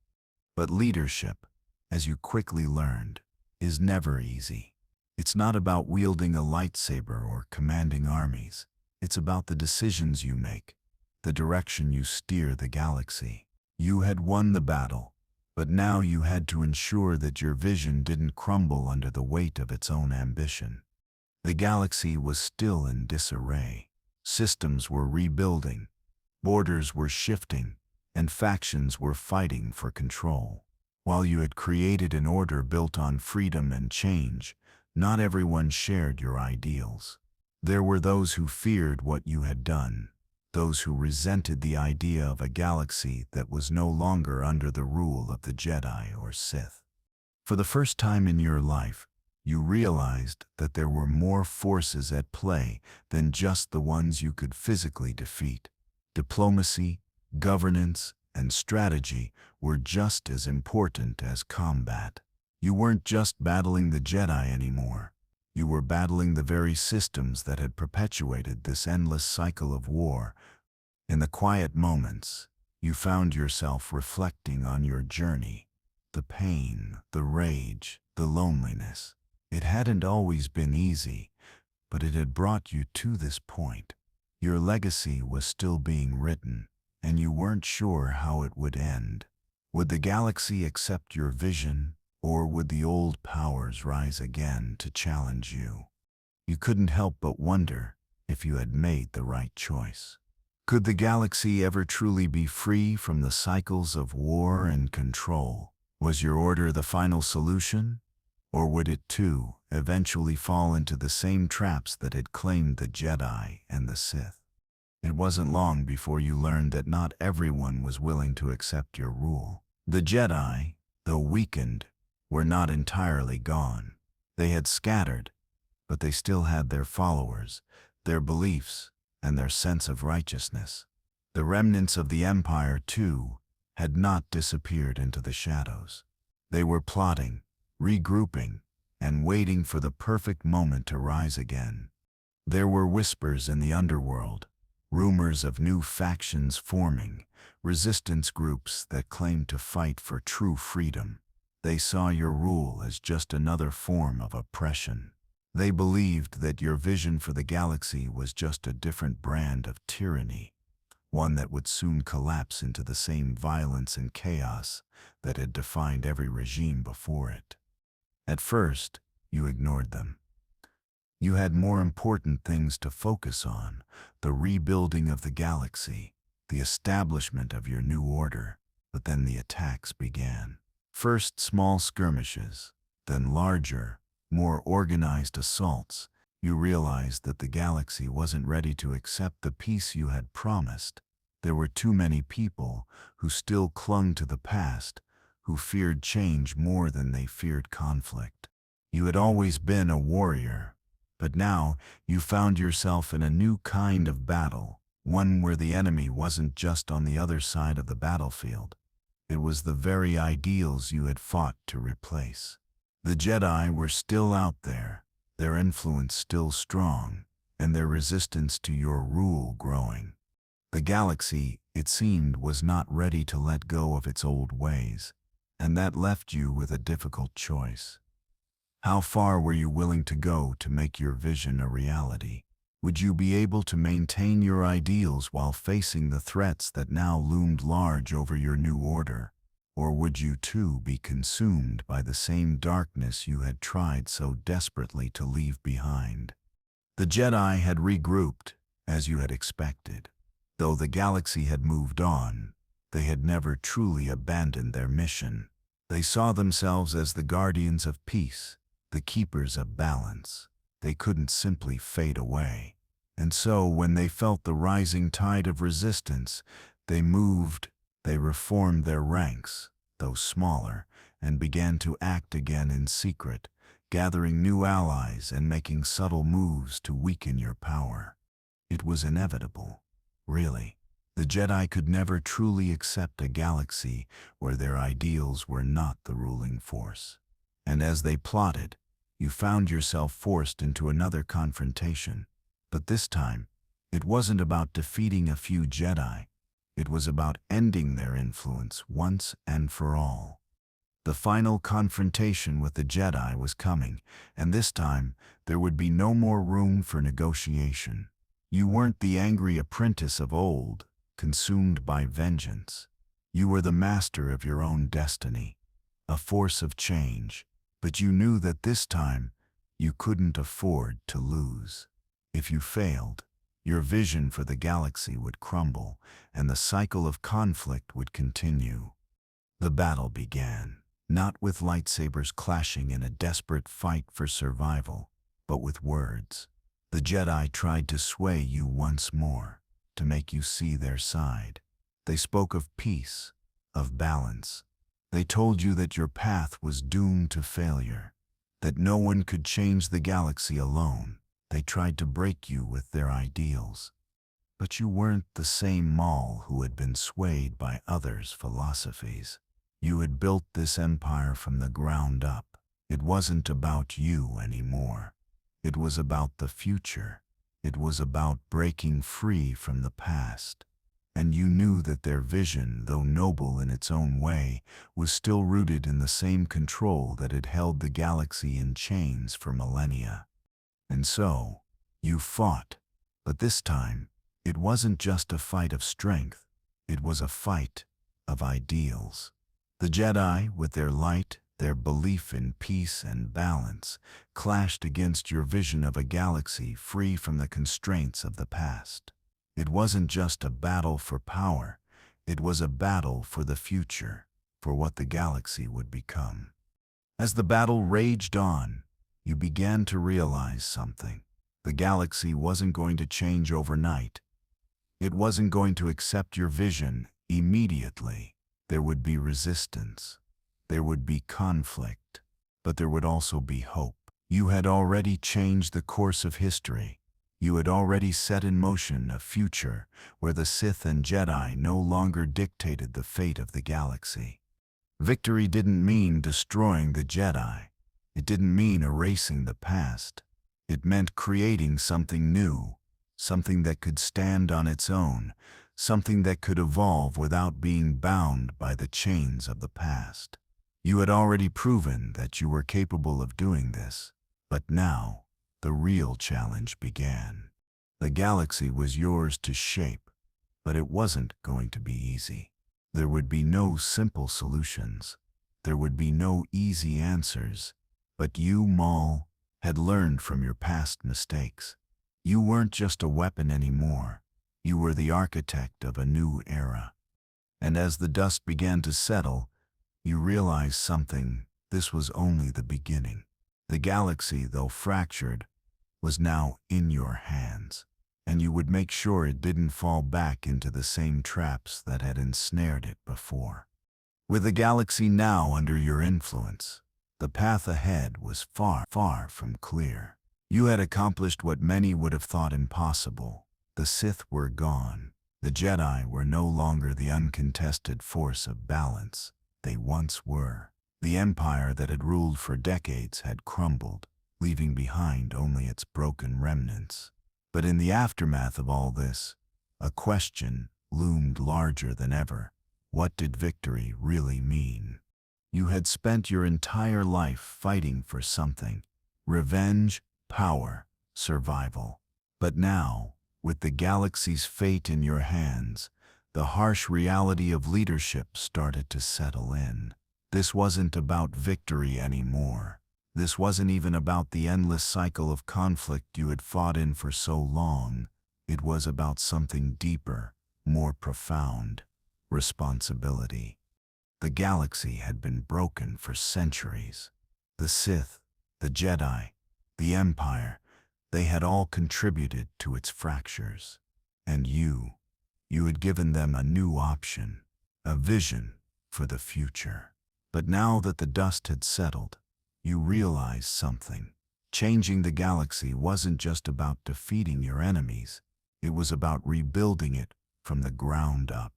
But leadership, as you quickly learned, is never easy. It's not about wielding a lightsaber or commanding armies. It's about the decisions you make, the direction you steer the galaxy. You had won the battle, but now you had to ensure that your vision didn't crumble under the weight of its own ambition. The galaxy was still in disarray. Systems were rebuilding, borders were shifting, and factions were fighting for control. While you had created an order built on freedom and change, not everyone shared your ideals. There were those who feared what you had done, those who resented the idea of a galaxy that was no longer under the rule of the Jedi or Sith. For the first time in your life, you realized that there were more forces at play than just the ones you could physically defeat. Diplomacy, governance, and strategy were just as important as combat. You weren't just battling the Jedi anymore. You were battling the very systems that had perpetuated this endless cycle of war. In the quiet moments, you found yourself reflecting on your journey, the pain, the rage, the loneliness. It hadn't always been easy, but it had brought you to this point. Your legacy was still being written, and you weren't sure how it would end. Would the galaxy accept your vision, or would the old powers rise again to challenge you? You couldn't help but wonder if you had made the right choice. Could the galaxy ever truly be free from the cycles of war and control? Was your order the final solution? Or would it too eventually fall into the same traps that had claimed the Jedi and the Sith? It wasn't long before you learned that not everyone was willing to accept your rule. The Jedi, though weakened, were not entirely gone. They had scattered, but they still had their followers, their beliefs, and their sense of righteousness. The remnants of the Empire, too, had not disappeared into the shadows. They were plotting, regrouping, and waiting for the perfect moment to rise again. There were whispers in the underworld, rumors of new factions forming, resistance groups that claimed to fight for true freedom. They saw your rule as just another form of oppression. They believed that your vision for the galaxy was just a different brand of tyranny, one that would soon collapse into the same violence and chaos that had defined every regime before it. At first, you ignored them. You had more important things to focus on: the rebuilding of the galaxy, the establishment of your new order. But then the attacks began. First small skirmishes, then larger, more organized assaults. You realized that the galaxy wasn't ready to accept the peace you had promised. There were too many people who still clung to the past, who feared change more than they feared conflict. You had always been a warrior, but now you found yourself in a new kind of battle, one where the enemy wasn't just on the other side of the battlefield. It was the very ideals you had fought to replace. The Jedi were still out there, their influence still strong, and their resistance to your rule growing. The galaxy, it seemed, was not ready to let go of its old ways, and that left you with a difficult choice. How far were you willing to go to make your vision a reality? Would you be able to maintain your ideals while facing the threats that now loomed large over your new order? Or would you too be consumed by the same darkness you had tried so desperately to leave behind? The Jedi had regrouped, as you had expected. Though the galaxy had moved on, they had never truly abandoned their mission. They saw themselves as the guardians of peace, the keepers of balance. They couldn't simply fade away. And so, when they felt the rising tide of resistance, they moved, they reformed their ranks, though smaller, and began to act again in secret, gathering new allies and making subtle moves to weaken your power. It was inevitable, really. The Jedi could never truly accept a galaxy where their ideals were not the ruling force. And as they plotted, you found yourself forced into another confrontation. But this time, it wasn't about defeating a few Jedi. It was about ending their influence once and for all. The final confrontation with the Jedi was coming, and this time there would be no more room for negotiation. You weren't the angry apprentice of old, consumed by vengeance. You were the master of your own destiny, a force of change, but you knew that this time you couldn't afford to lose. If you failed, your vision for the galaxy would crumble, and the cycle of conflict would continue. The battle began, not with lightsabers clashing in a desperate fight for survival, but with words. The Jedi tried to sway you once more, to make you see their side. They spoke of peace, of balance. They told you that your path was doomed to failure, that no one could change the galaxy alone. They tried to break you with their ideals. But you weren't the same Maul who had been swayed by others' philosophies. You had built this empire from the ground up. It wasn't about you anymore. It was about the future. It was about breaking free from the past. And you knew that their vision, though noble in its own way, was still rooted in the same control that had held the galaxy in chains for millennia. And so, you fought. But this time, it wasn't just a fight of strength. It was a fight of ideals. The Jedi, with their light, their belief in peace and balance, clashed against your vision of a galaxy free from the constraints of the past. It wasn't just a battle for power. It was a battle for the future, for what the galaxy would become. As the battle raged on, you began to realize something. The galaxy wasn't going to change overnight. It wasn't going to accept your vision immediately. There would be resistance. There would be conflict. But there would also be hope. You had already changed the course of history. You had already set in motion a future where the Sith and Jedi no longer dictated the fate of the galaxy. Victory didn't mean destroying the Jedi. It didn't mean erasing the past. It meant creating something new, something that could stand on its own, something that could evolve without being bound by the chains of the past. You had already proven that you were capable of doing this, but now the real challenge began. The galaxy was yours to shape, but it wasn't going to be easy. There would be no simple solutions. There would be no easy answers. But you, Maul, had learned from your past mistakes. You weren't just a weapon anymore. You were the architect of a new era. And as the dust began to settle, you realized something. This was only the beginning. The galaxy, though fractured, was now in your hands, and you would make sure it didn't fall back into the same traps that had ensnared it before. With the galaxy now under your influence, the path ahead was far, far from clear. You had accomplished what many would have thought impossible. The Sith were gone. The Jedi were no longer the uncontested force of balance they once were. The empire that had ruled for decades had crumbled, leaving behind only its broken remnants. But in the aftermath of all this, a question loomed larger than ever. What did victory really mean? You had spent your entire life fighting for something: revenge, power, survival. But now, with the galaxy's fate in your hands, the harsh reality of leadership started to settle in. This wasn't about victory anymore. This wasn't even about the endless cycle of conflict you had fought in for so long. It was about something deeper, more profound: responsibility. The galaxy had been broken for centuries. The Sith, the Jedi, the Empire, they had all contributed to its fractures. And you had given them a new option, a vision for the future. But now that the dust had settled, you realized something. Changing the galaxy wasn't just about defeating your enemies, it was about rebuilding it from the ground up.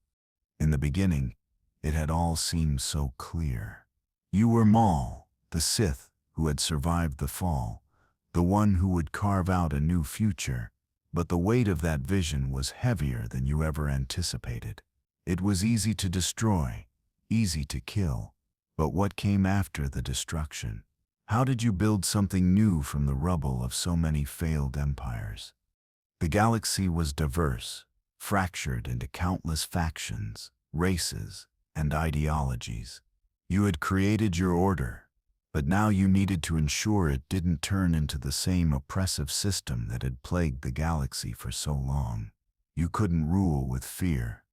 In the beginning, it had all seemed so clear. You were Maul, the Sith who had survived the fall, the one who would carve out a new future, but the weight of that vision was heavier than you ever anticipated. It was easy to destroy, easy to kill, but what came after the destruction? How did you build something new from the rubble of so many failed empires? The galaxy was diverse, fractured into countless factions, races, and ideologies. You had created your order, but now you needed to ensure it didn't turn into the same oppressive system that had plagued the galaxy for so long. You couldn't rule with fear,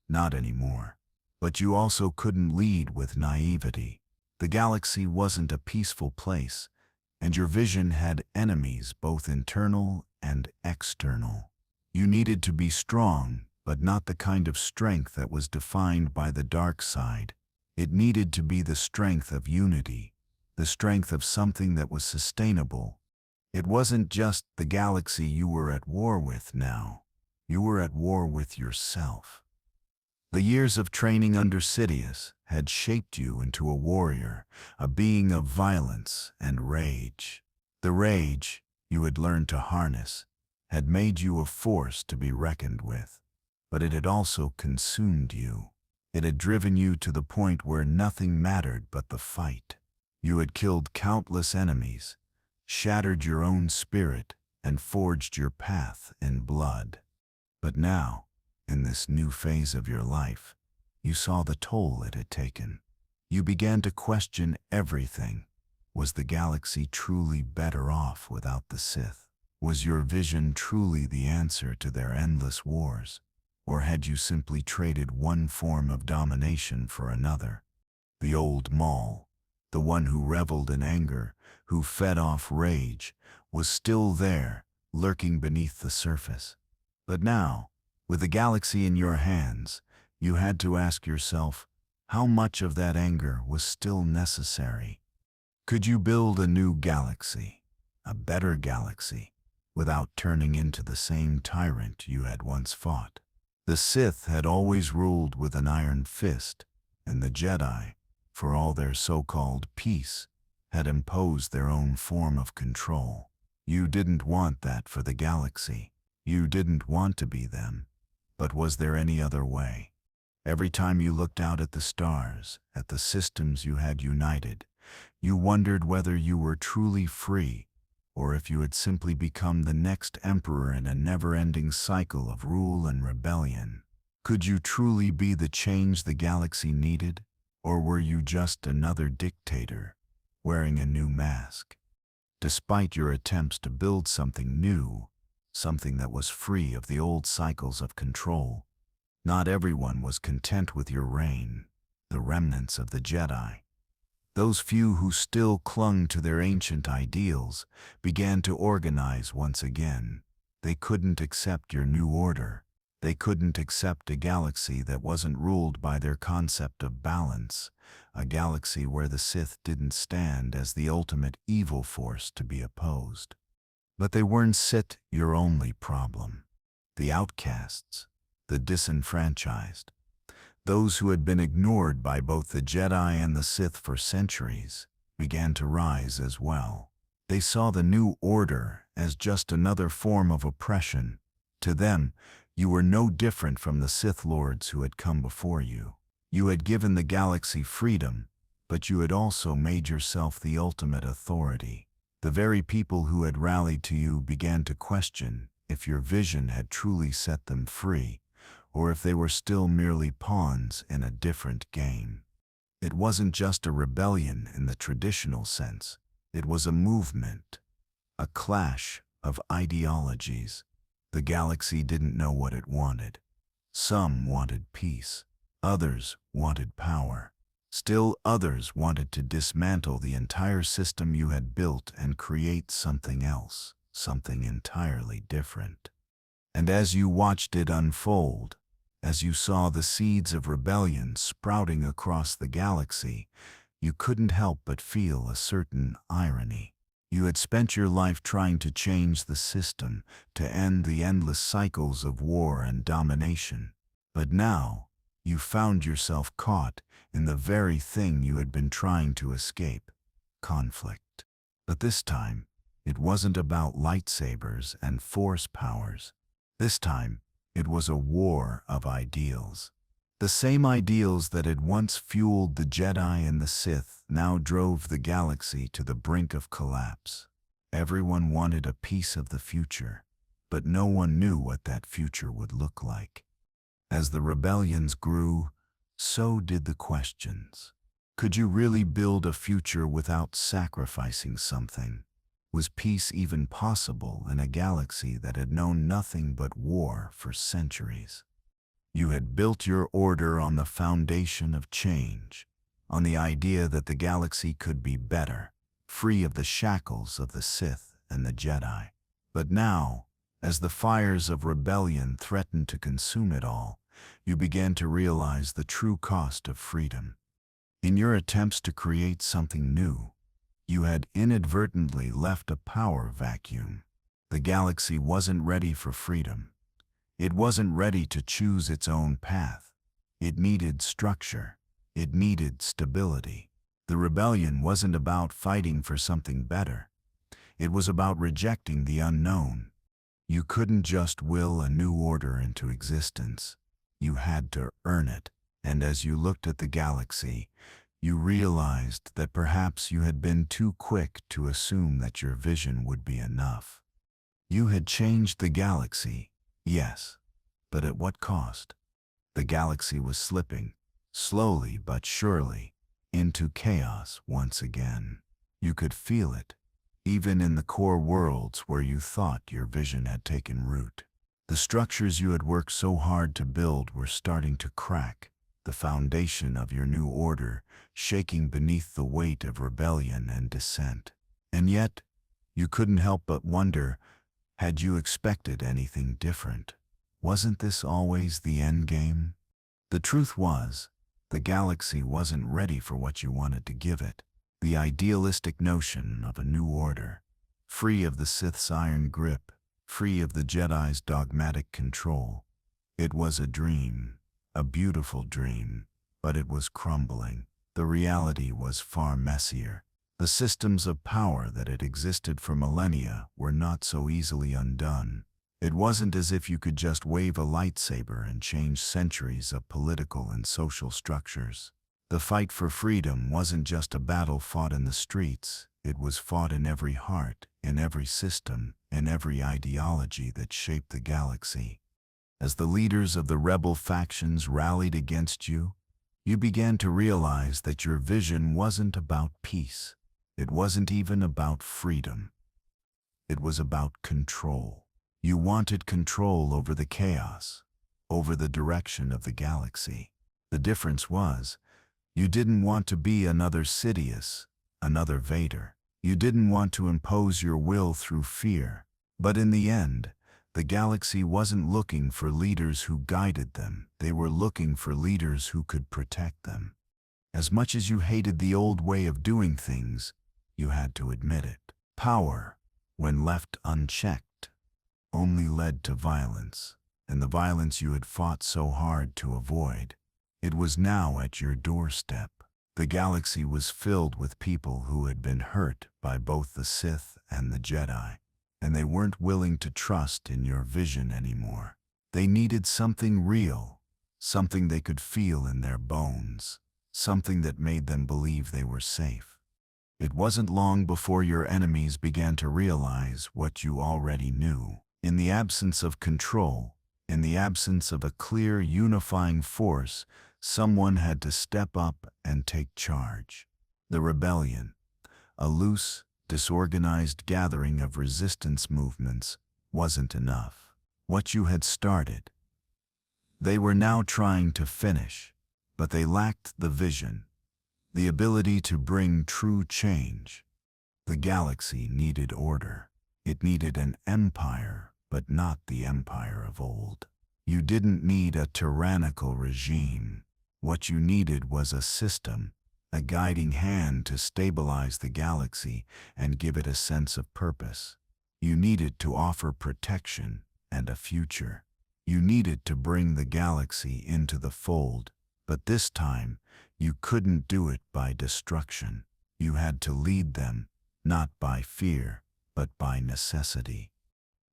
not anymore. But you also couldn't lead with naivety. The galaxy wasn't a peaceful place, and your vision had enemies both internal and external. You needed to be strong, but not the kind of strength that was defined by the dark side. It needed to be the strength of unity, the strength of something that was sustainable. It wasn't just the galaxy you were at war with now. You were at war with yourself. The years of training under Sidious had shaped you into a warrior, a being of violence and rage. The rage you had learned to harness had made you a force to be reckoned with, but it had also consumed you. It had driven you to the point where nothing mattered but the fight. You had killed countless enemies, shattered your own spirit, and forged your path in blood. But now, in this new phase of your life, you saw the toll it had taken. You began to question everything. Was the galaxy truly better off without the Sith? Was your vision truly the answer to their endless wars? Or had you simply traded one form of domination for another? The old Maul, the one who reveled in anger, who fed off rage, was still there, lurking beneath the surface. But now, with the galaxy in your hands, you had to ask yourself, how much of that anger was still necessary? Could you build a new galaxy, a better galaxy, without turning into the same tyrant you had once fought? The Sith had always ruled with an iron fist, and the Jedi, for all their so-called peace, had imposed their own form of control. You didn't want that for the galaxy. You didn't want to be them. But was there any other way? Every time you looked out at the stars, at the systems you had united, you wondered whether you were truly free, or if you had simply become the next emperor in a never-ending cycle of rule and rebellion. Could you truly be the change the galaxy needed, or were you just another dictator, wearing a new mask? Despite your attempts to build something new, something that was free of the old cycles of control, not everyone was content with your reign. The remnants of the Jedi, those few who still clung to their ancient ideals, began to organize once again. They couldn't accept your new order. They couldn't accept a galaxy that wasn't ruled by their concept of balance, a galaxy where the Sith didn't stand as the ultimate evil force to be opposed. But they weren't Sith your only problem. The outcasts, the disenfranchised, those who had been ignored by both the Jedi and the Sith for centuries, began to rise as well. They saw the new order as just another form of oppression. To them, you were no different from the Sith Lords who had come before you. You had given the galaxy freedom, but you had also made yourself the ultimate authority. The very people who had rallied to you began to question if your vision had truly set them free, or if they were still merely pawns in a different game. It wasn't just a rebellion in the traditional sense. It was a movement, a clash of ideologies. The galaxy didn't know what it wanted. Some wanted peace, others wanted power. Still others wanted to dismantle the entire system you had built and create something else, something entirely different. And as you watched it unfold, as you saw the seeds of rebellion sprouting across the galaxy, you couldn't help but feel a certain irony. You had spent your life trying to change the system, to end the endless cycles of war and domination. But now, you found yourself caught in the very thing you had been trying to escape: conflict. But this time, it wasn't about lightsabers and force powers. This time, it was a war of ideals. The same ideals that had once fueled the Jedi and the Sith now drove the galaxy to the brink of collapse. Everyone wanted a piece of the future, but no one knew what that future would look like. As the rebellions grew, so did the questions. Could you really build a future without sacrificing something? Was peace even possible in a galaxy that had known nothing but war for centuries? You had built your order on the foundation of change, on the idea that the galaxy could be better, free of the shackles of the Sith and the Jedi. But now, as the fires of rebellion threatened to consume it all, you began to realize the true cost of freedom. In your attempts to create something new, you had inadvertently left a power vacuum. The galaxy wasn't ready for freedom. It wasn't ready to choose its own path. It needed structure. It needed stability. The rebellion wasn't about fighting for something better. It was about rejecting the unknown. You couldn't just will a new order into existence. You had to earn it. And as you looked at the galaxy, you realized that perhaps you had been too quick to assume that your vision would be enough. You had changed the galaxy, yes, but at what cost? The galaxy was slipping, slowly but surely, into chaos once again. You could feel it, even in the core worlds where you thought your vision had taken root. The structures you had worked so hard to build were starting to crack, the foundation of your new order shaking beneath the weight of rebellion and dissent. And yet, you couldn't help but wonder, had you expected anything different? Wasn't this always the end game? The truth was, the galaxy wasn't ready for what you wanted to give it. The idealistic notion of a new order, free of the Sith's iron grip, free of the Jedi's dogmatic control. It was a dream, a beautiful dream, but it was crumbling. The reality was far messier. The systems of power that had existed for millennia were not so easily undone. It wasn't as if you could just wave a lightsaber and change centuries of political and social structures. The fight for freedom wasn't just a battle fought in the streets. It was fought in every heart, in every system, in every ideology that shaped the galaxy. As the leaders of the rebel factions rallied against you, you began to realize that your vision wasn't about peace. It wasn't even about freedom. It was about control. You wanted control over the chaos, over the direction of the galaxy. The difference was, you didn't want to be another Sidious, another Vader. You didn't want to impose your will through fear. But in the end, the galaxy wasn't looking for leaders who guided them. They were looking for leaders who could protect them. As much as you hated the old way of doing things, you had to admit it. Power, when left unchecked, only led to violence, and the violence you had fought so hard to avoid. It was now at your doorstep. The galaxy was filled with people who had been hurt by both the Sith and the Jedi, and they weren't willing to trust in your vision anymore. They needed something real, something they could feel in their bones, something that made them believe they were safe. It wasn't long before your enemies began to realize what you already knew. In the absence of control, in the absence of a clear unifying force, someone had to step up and take charge. The rebellion, a loose, disorganized gathering of resistance movements, wasn't enough. What you had started, they were now trying to finish, but they lacked the vision, the ability to bring true change. The galaxy needed order. It needed an empire, but not the empire of old. You didn't need a tyrannical regime. What you needed was a system, a guiding hand to stabilize the galaxy and give it a sense of purpose. You needed to offer protection and a future. You needed to bring the galaxy into the fold, but this time you couldn't do it by destruction. You had to lead them, not by fear, but by necessity.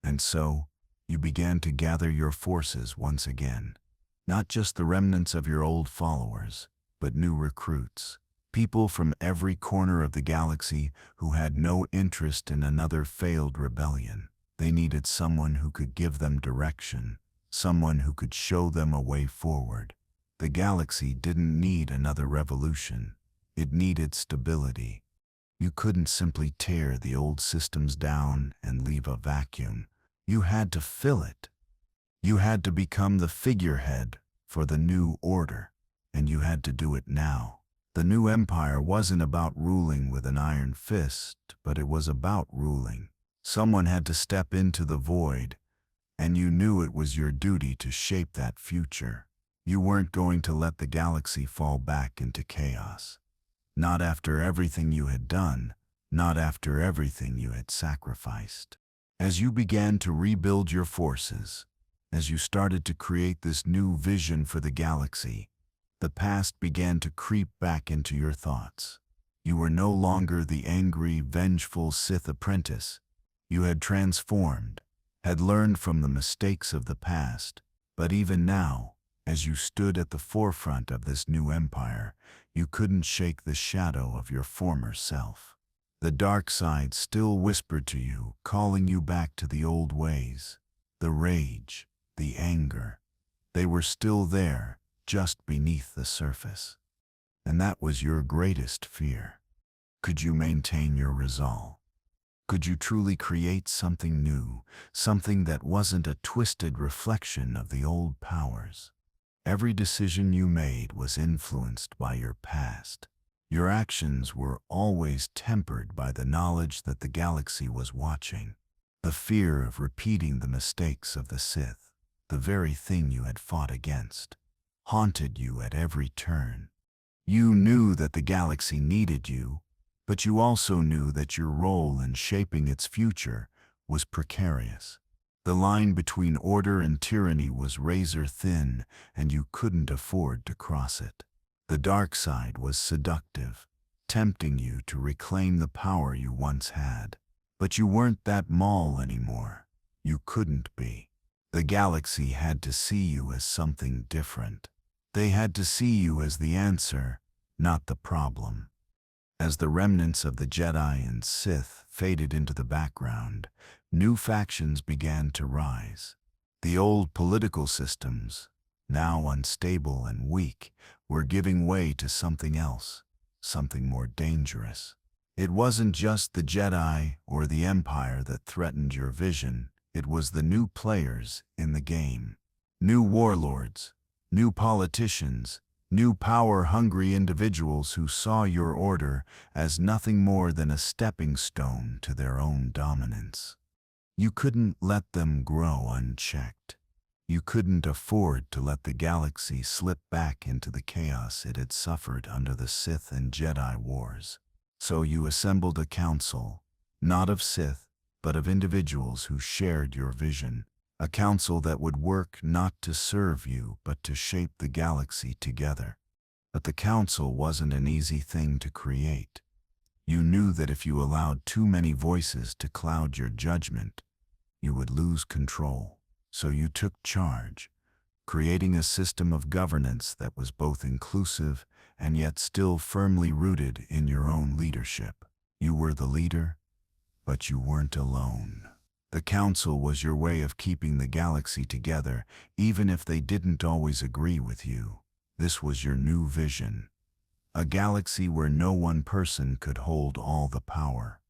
And so, you began to gather your forces once again. Not just the remnants of your old followers, but new recruits. People from every corner of the galaxy who had no interest in another failed rebellion. They needed someone who could give them direction, someone who could show them a way forward. The galaxy didn't need another revolution. It needed stability. You couldn't simply tear the old systems down and leave a vacuum. You had to fill it. You had to become the figurehead for the new order, and you had to do it now. The new empire wasn't about ruling with an iron fist, but it was about ruling. Someone had to step into the void, and you knew it was your duty to shape that future. You weren't going to let the galaxy fall back into chaos. Not after everything you had done, not after everything you had sacrificed. As you began to rebuild your forces, as you started to create this new vision for the galaxy, the past began to creep back into your thoughts. You were no longer the angry, vengeful Sith apprentice. You had transformed, had learned from the mistakes of the past, but even now, as you stood at the forefront of this new empire, you couldn't shake the shadow of your former self. The dark side still whispered to you, calling you back to the old ways. The rage, the anger, they were still there, just beneath the surface. And that was your greatest fear. Could you maintain your resolve? Could you truly create something new, something that wasn't a twisted reflection of the old powers? Every decision you made was influenced by your past. Your actions were always tempered by the knowledge that the galaxy was watching. The fear of repeating the mistakes of the Sith, the very thing you had fought against, haunted you at every turn. You knew that the galaxy needed you, but you also knew that your role in shaping its future was precarious. The line between order and tyranny was razor thin, and you couldn't afford to cross it. The dark side was seductive, tempting you to reclaim the power you once had. But you weren't that Maul anymore. You couldn't be. The galaxy had to see you as something different. They had to see you as the answer, not the problem. As the remnants of the Jedi and Sith faded into the background, new factions began to rise. The old political systems, now unstable and weak, were giving way to something else, something more dangerous. It wasn't just the Jedi or the Empire that threatened your vision, it was the new players in the game. New warlords, new politicians, new power-hungry individuals who saw your order as nothing more than a stepping stone to their own dominance. You couldn't let them grow unchecked. You couldn't afford to let the galaxy slip back into the chaos it had suffered under the Sith and Jedi wars. So you assembled a council, not of Sith, but of individuals who shared your vision. A council that would work not to serve you, but to shape the galaxy together. But the council wasn't an easy thing to create. You knew that if you allowed too many voices to cloud your judgment, you would lose control. So you took charge, creating a system of governance that was both inclusive and yet still firmly rooted in your own leadership. You were the leader, but you weren't alone. The council was your way of keeping the galaxy together, even if they didn't always agree with you. This was your new vision. A galaxy where no one person could hold all the power.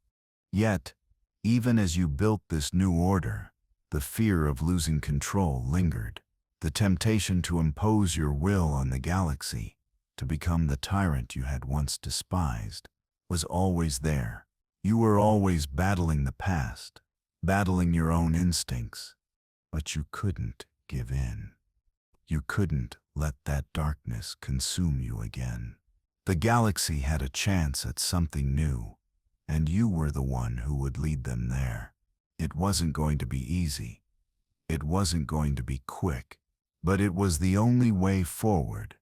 Yet, even as you built this new order, the fear of losing control lingered. The temptation to impose your will on the galaxy, to become the tyrant you had once despised, was always there. You were always battling the past, battling your own instincts, but you couldn't give in. You couldn't let that darkness consume you again. The galaxy had a chance at something new, and you were the one who would lead them there. It wasn't going to be easy. It wasn't going to be quick, but it was the only way forward.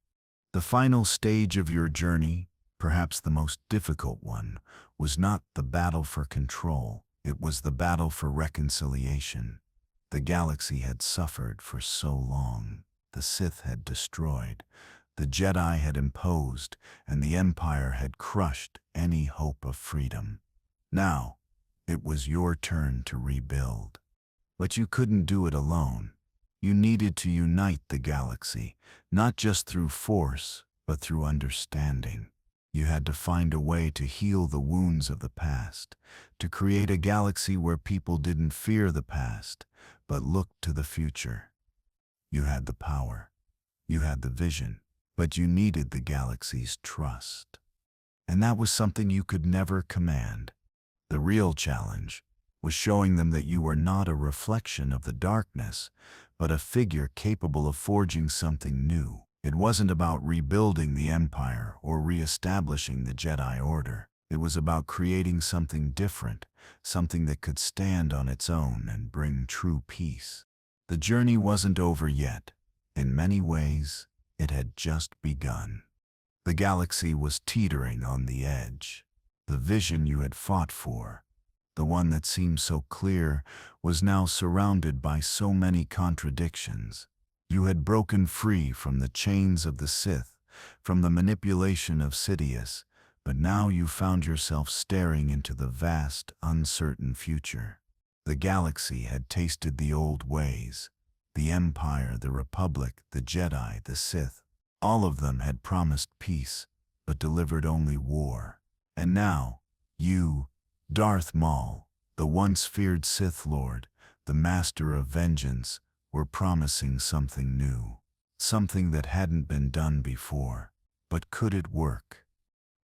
The final stage of your journey, perhaps the most difficult one, was not the battle for control. It was the battle for reconciliation. The galaxy had suffered for so long. The Sith had destroyed, the Jedi had imposed, and the Empire had crushed any hope of freedom. Now, it was your turn to rebuild. But you couldn't do it alone. You needed to unite the galaxy, not just through force, but through understanding. You had to find a way to heal the wounds of the past, to create a galaxy where people didn't fear the past, but looked to the future. You had the power. You had the vision, but you needed the galaxy's trust. And that was something you could never command. The real challenge was showing them that you were not a reflection of the darkness, but a figure capable of forging something new. It wasn't about rebuilding the Empire or re-establishing the Jedi Order. It was about creating something different, something that could stand on its own and bring true peace. The journey wasn't over yet. In many ways, it had just begun. The galaxy was teetering on the edge. The vision you had fought for, the one that seemed so clear, was now surrounded by so many contradictions. You had broken free from the chains of the Sith, from the manipulation of Sidious, but now you found yourself staring into the vast, uncertain future. The galaxy had tasted the old ways. The Empire, the Republic, the Jedi, the Sith, all of them had promised peace, but delivered only war. And now, you, Darth Maul, the once feared Sith Lord, the master of vengeance, were promising something new, something that hadn't been done before. But could it work?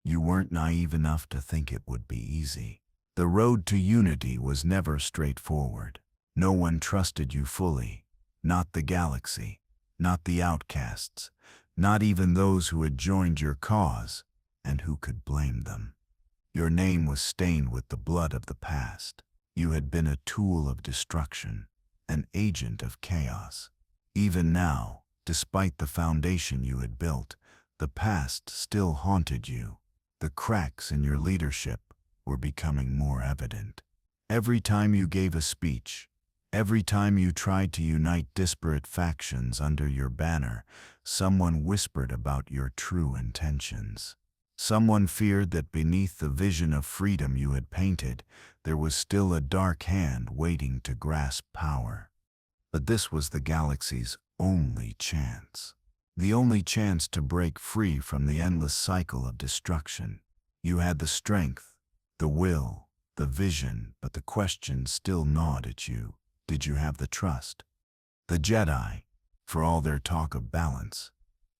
You weren't naive enough to think it would be easy. The road to unity was never straightforward. No one trusted you fully, not the galaxy, not the outcasts, not even those who had joined your cause, and who could blame them. Your name was stained with the blood of the past. You had been a tool of destruction, an agent of chaos. Even now, despite the foundation you had built, the past still haunted you. The cracks in your leadership were becoming more evident. Every time you gave a speech, every time you tried to unite disparate factions under your banner, someone whispered about your true intentions. Someone feared that beneath the vision of freedom you had painted, there was still a dark hand waiting to grasp power. But this was the galaxy's only chance. The only chance to break free from the endless cycle of destruction. You had the strength, the will, the vision, but the question still gnawed at you. Did you have the trust? The Jedi, for all their talk of balance,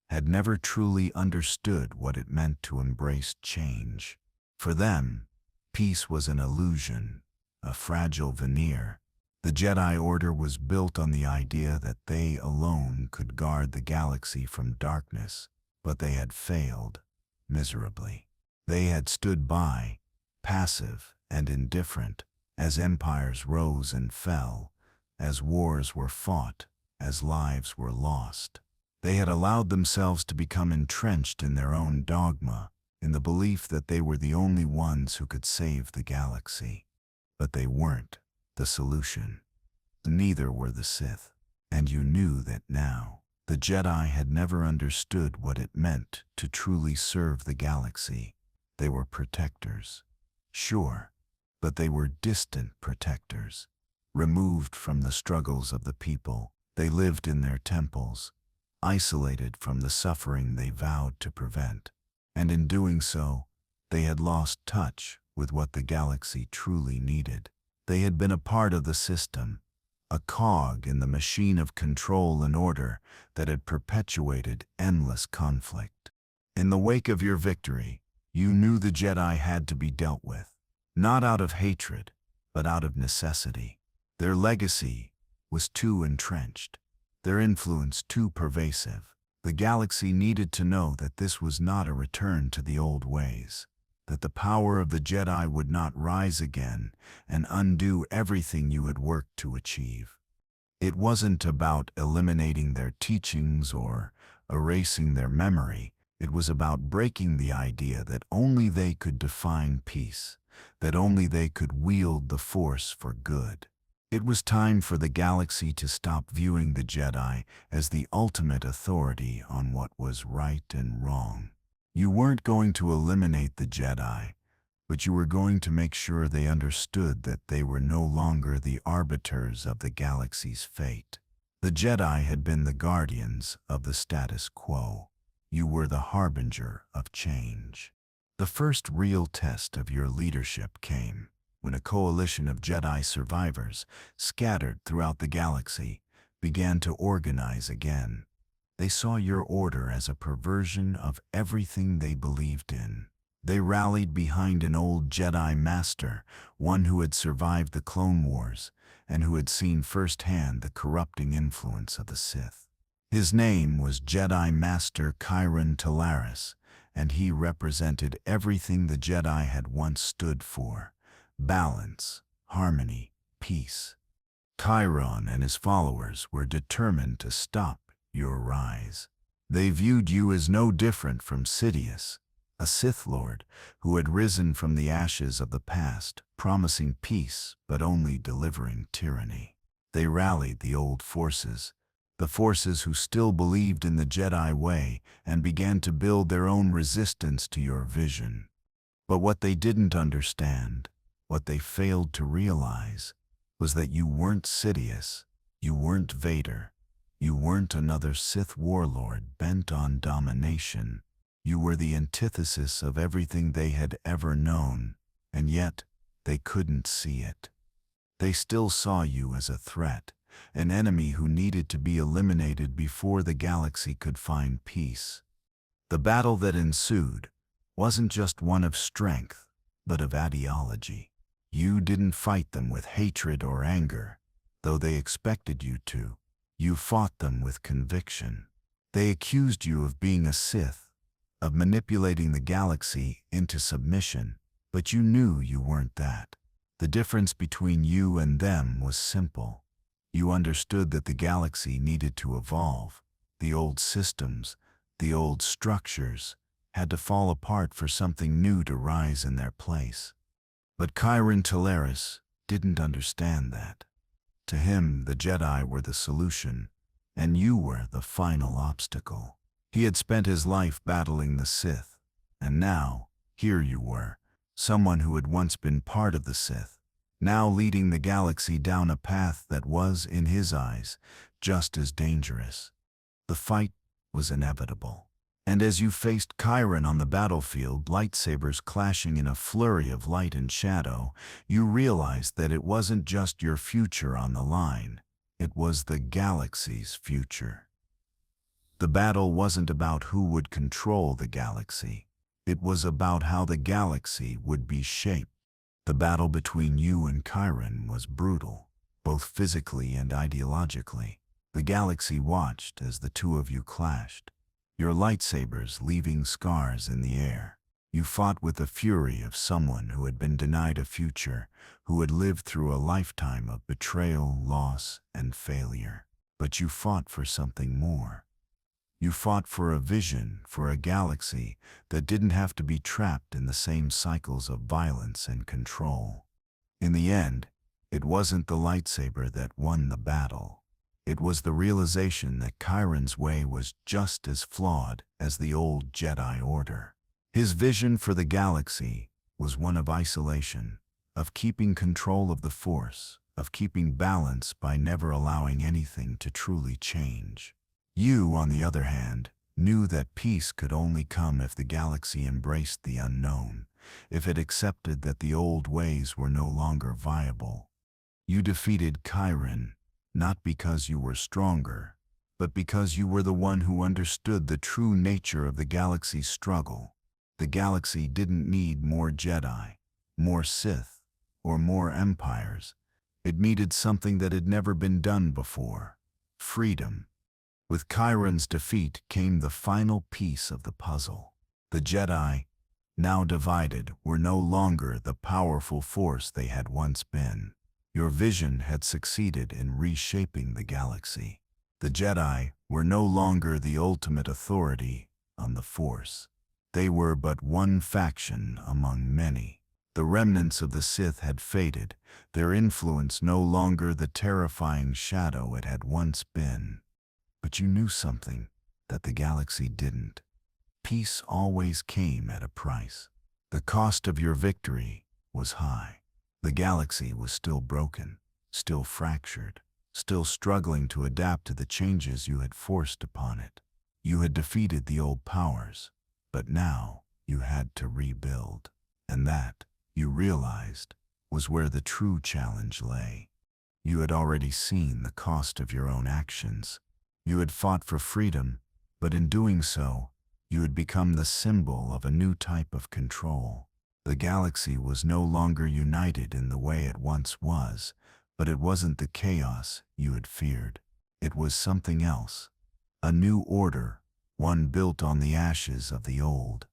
had never truly understood what it meant to embrace change. For them, peace was an illusion, a fragile veneer. The Jedi Order was built on the idea that they alone could guard the galaxy from darkness, but they had failed miserably. They had stood by, passive and indifferent, as empires rose and fell, as wars were fought, as lives were lost. They had allowed themselves to become entrenched in their own dogma, in the belief that they were the only ones who could save the galaxy. But they weren't the solution. Neither were the Sith. And you knew that now. The Jedi had never understood what it meant to truly serve the galaxy. They were protectors. Sure, but they were distant protectors. Removed from the struggles of the people, they lived in their temples, isolated from the suffering they vowed to prevent. And in doing so, they had lost touch with what the galaxy truly needed. They had been a part of the system, a cog in the machine of control and order that had perpetuated endless conflict. In the wake of your victory, you knew the Jedi had to be dealt with, not out of hatred, but out of necessity. Their legacy was too entrenched, their influence too pervasive. The galaxy needed to know that this was not a return to the old ways, that the power of the Jedi would not rise again and undo everything you had worked to achieve. It wasn't about eliminating their teachings or erasing their memory. It was about breaking the idea that only they could define peace, that only they could wield the Force for good. It was time for the galaxy to stop viewing the Jedi as the ultimate authority on what was right and wrong. You weren't going to eliminate the Jedi, but you were going to make sure they understood that they were no longer the arbiters of the galaxy's fate. The Jedi had been the guardians of the status quo. You were the harbinger of change. The first real test of your leadership came when a coalition of Jedi survivors, scattered throughout the galaxy, began to organize again. They saw your order as a perversion of everything they believed in. They rallied behind an old Jedi master, one who had survived the Clone Wars and who had seen firsthand the corrupting influence of the Sith. His name was Jedi Master Kyron Talaris, and he represented everything the Jedi had once stood for: balance, harmony, peace. Kyron and his followers were determined to stop your rise. They viewed you as no different from Sidious, a Sith Lord who had risen from the ashes of the past, promising peace but only delivering tyranny. They rallied the old forces, the forces who still believed in the Jedi way, and began to build their own resistance to your vision. But what they didn't understand, what they failed to realize, was that you weren't Sidious, you weren't Vader, you weren't another Sith warlord bent on domination. You were the antithesis of everything they had ever known, and yet they couldn't see it. They still saw you as a threat, an enemy who needed to be eliminated before the galaxy could find peace. The battle that ensued wasn't just one of strength, but of ideology. You didn't fight them with hatred or anger, though they expected you to. You fought them with conviction. They accused you of being a Sith, of manipulating the galaxy into submission, but you knew you weren't that. The difference between you and them was simple. You understood that the galaxy needed to evolve. The old systems, the old structures, had to fall apart for something new to rise in their place. But Kyron Talaris didn't understand that. To him, the Jedi were the solution, and you were the final obstacle. He had spent his life battling the Sith, and now, here you were, someone who had once been part of the Sith, now leading the galaxy down a path that was, in his eyes, just as dangerous. The fight was inevitable. And as you faced Kyron on the battlefield, lightsabers clashing in a flurry of light and shadow, you realized that it wasn't just your future on the line, it was the galaxy's future. The battle wasn't about who would control the galaxy. It was about how the galaxy would be shaped. The battle between you and Kyron was brutal, both physically and ideologically. The galaxy watched as the two of you clashed, your lightsabers leaving scars in the air. You fought with the fury of someone who had been denied a future, who had lived through a lifetime of betrayal, loss, and failure. But you fought for something more. You fought for a vision, for a galaxy that didn't have to be trapped in the same cycles of violence and control. In the end, it wasn't the lightsaber that won the battle. It was the realization that Kyron's way was just as flawed as the old Jedi Order. His vision for the galaxy was one of isolation, of keeping control of the Force, of keeping balance by never allowing anything to truly change. You, on the other hand, knew that peace could only come if the galaxy embraced the unknown, if it accepted that the old ways were no longer viable. You defeated Kyron, not because you were stronger, but because you were the one who understood the true nature of the galaxy's struggle. The galaxy didn't need more Jedi, more Sith, or more empires. It needed something that had never been done before: freedom. With Chiron's defeat came the final piece of the puzzle. The Jedi, now divided, were no longer the powerful force they had once been. Your vision had succeeded in reshaping the galaxy. The Jedi were no longer the ultimate authority on the Force. They were but one faction among many. The remnants of the Sith had faded, their influence no longer the terrifying shadow it had once been. But you knew something that the galaxy didn't. Peace always came at a price. The cost of your victory was high. The galaxy was still broken, still fractured, still struggling to adapt to the changes you had forced upon it. You had defeated the old powers, but now you had to rebuild. And that, you realized, was where the true challenge lay. You had already seen the cost of your own actions. You had fought for freedom, but in doing so, you had become the symbol of a new type of control. The galaxy was no longer united in the way it once was, but it wasn't the chaos you had feared. It was something else. A new order, one built on the ashes of the old.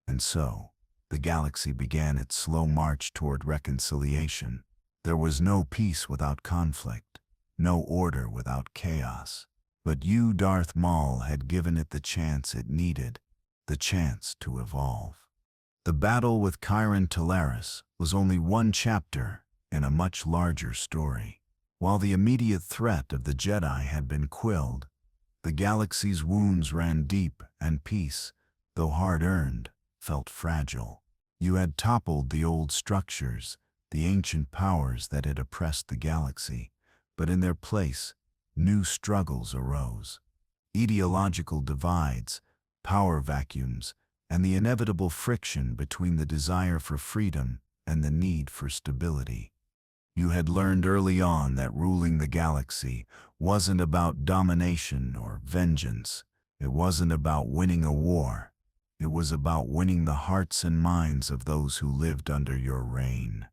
And so, the galaxy began its slow march toward reconciliation. There was no peace without conflict, no order without chaos. But you, Darth Maul, had given it the chance it needed, the chance to evolve. The battle with Chiron Talaris was only one chapter in a much larger story. While the immediate threat of the Jedi had been quelled, the galaxy's wounds ran deep, and peace, though hard-earned, felt fragile. You had toppled the old structures, the ancient powers that had oppressed the galaxy, but in their place, new struggles arose. Ideological divides, power vacuums, and the inevitable friction between the desire for freedom and the need for stability. You had learned early on that ruling the galaxy wasn't about domination or vengeance. It wasn't about winning a war. It was about winning the hearts and minds of those who lived under your reign.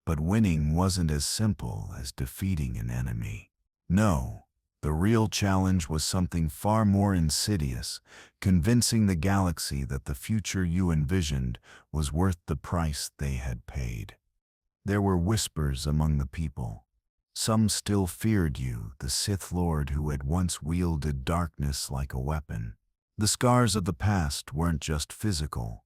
But winning wasn't as simple as defeating an enemy. No. The real challenge was something far more insidious, convincing the galaxy that the future you envisioned was worth the price they had paid. There were whispers among the people. Some still feared you, the Sith Lord who had once wielded darkness like a weapon. The scars of the past weren't just physical.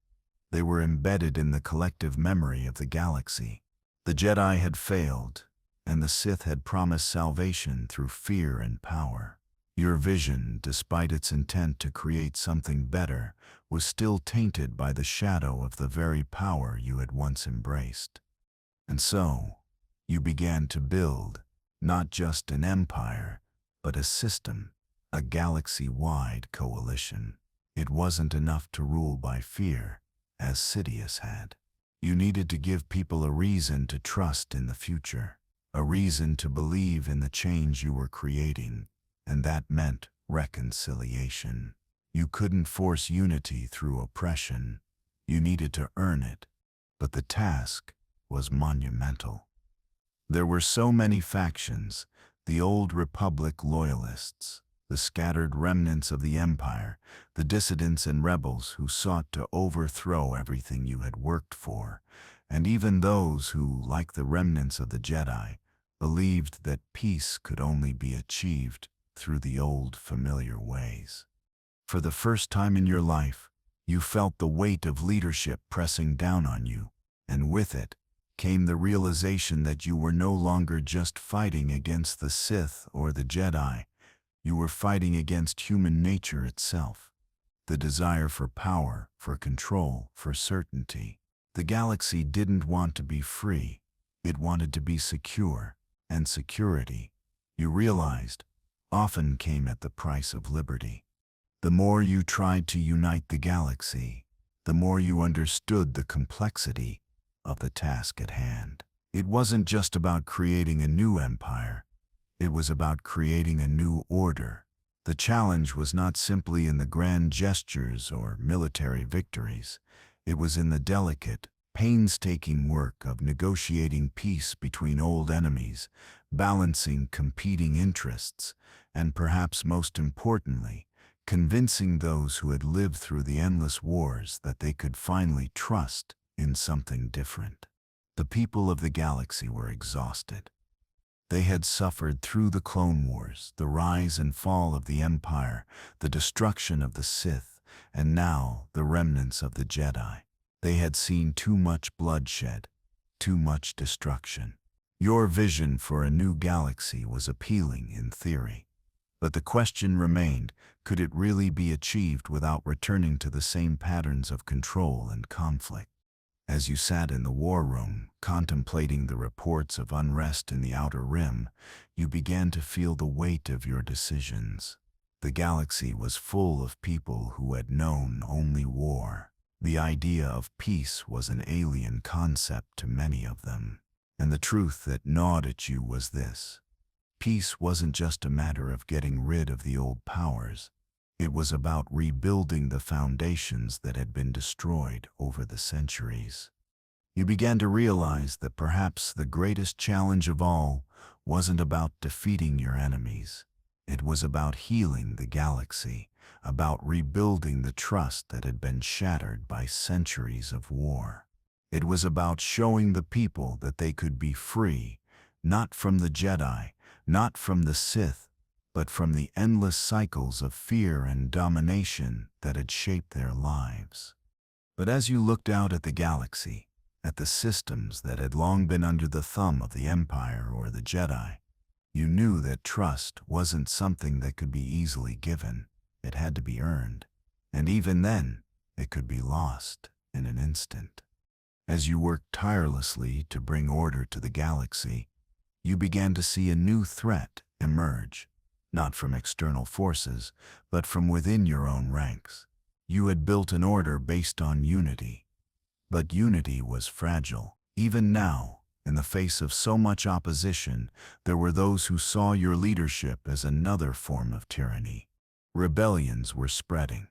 They were embedded in the collective memory of the galaxy. The Jedi had failed, and the Sith had promised salvation through fear and power. Your vision, despite its intent to create something better, was still tainted by the shadow of the very power you had once embraced. And so, you began to build, not just an empire, but a system, a galaxy-wide coalition. It wasn't enough to rule by fear, as Sidious had. You needed to give people a reason to trust in the future. A reason to believe in the change you were creating, and that meant reconciliation. You couldn't force unity through oppression. You needed to earn it, but the task was monumental. There were so many factions, the old Republic loyalists, the scattered remnants of the Empire, the dissidents and rebels who sought to overthrow everything you had worked for, and even those who, like the remnants of the Jedi, believed that peace could only be achieved through the old familiar ways. For the first time in your life, you felt the weight of leadership pressing down on you, and with it came the realization that you were no longer just fighting against the Sith or the Jedi. You were fighting against human nature itself, the desire for power, for control, for certainty. The galaxy didn't want to be free. It wanted to be secure, and security, you realized, often came at the price of liberty. The more you tried to unite the galaxy, the more you understood the complexity of the task at hand. It wasn't just about creating a new empire. It was about creating a new order. The challenge was not simply in the grand gestures or military victories. It was in the delicate, painstaking work of negotiating peace between old enemies, balancing competing interests, and perhaps most importantly, convincing those who had lived through the endless wars that they could finally trust in something different. The people of the galaxy were exhausted. They had suffered through the Clone Wars, the rise and fall of the Empire, the destruction of the Sith, and now the remnants of the Jedi. They had seen too much bloodshed, too much destruction. Your vision for a new galaxy was appealing in theory. But the question remained, could it really be achieved without returning to the same patterns of control and conflict? As you sat in the war room, contemplating the reports of unrest in the Outer Rim, you began to feel the weight of your decisions. The galaxy was full of people who had known only war. The idea of peace was an alien concept to many of them. And the truth that gnawed at you was this: peace wasn't just a matter of getting rid of the old powers. It was about rebuilding the foundations that had been destroyed over the centuries. You began to realize that perhaps the greatest challenge of all wasn't about defeating your enemies. It was about healing the galaxy, about rebuilding the trust that had been shattered by centuries of war. It was about showing the people that they could be free, not from the Jedi, not from the Sith, but from the endless cycles of fear and domination that had shaped their lives. But as you looked out at the galaxy, at the systems that had long been under the thumb of the Empire or the Jedi, you knew that trust wasn't something that could be easily given. It had to be earned. And even then, it could be lost in an instant. As you worked tirelessly to bring order to the galaxy, you began to see a new threat emerge. Not from external forces, but from within your own ranks. You had built an order based on unity. But unity was fragile. Even now, in the face of so much opposition, there were those who saw your leadership as another form of tyranny. Rebellions were spreading.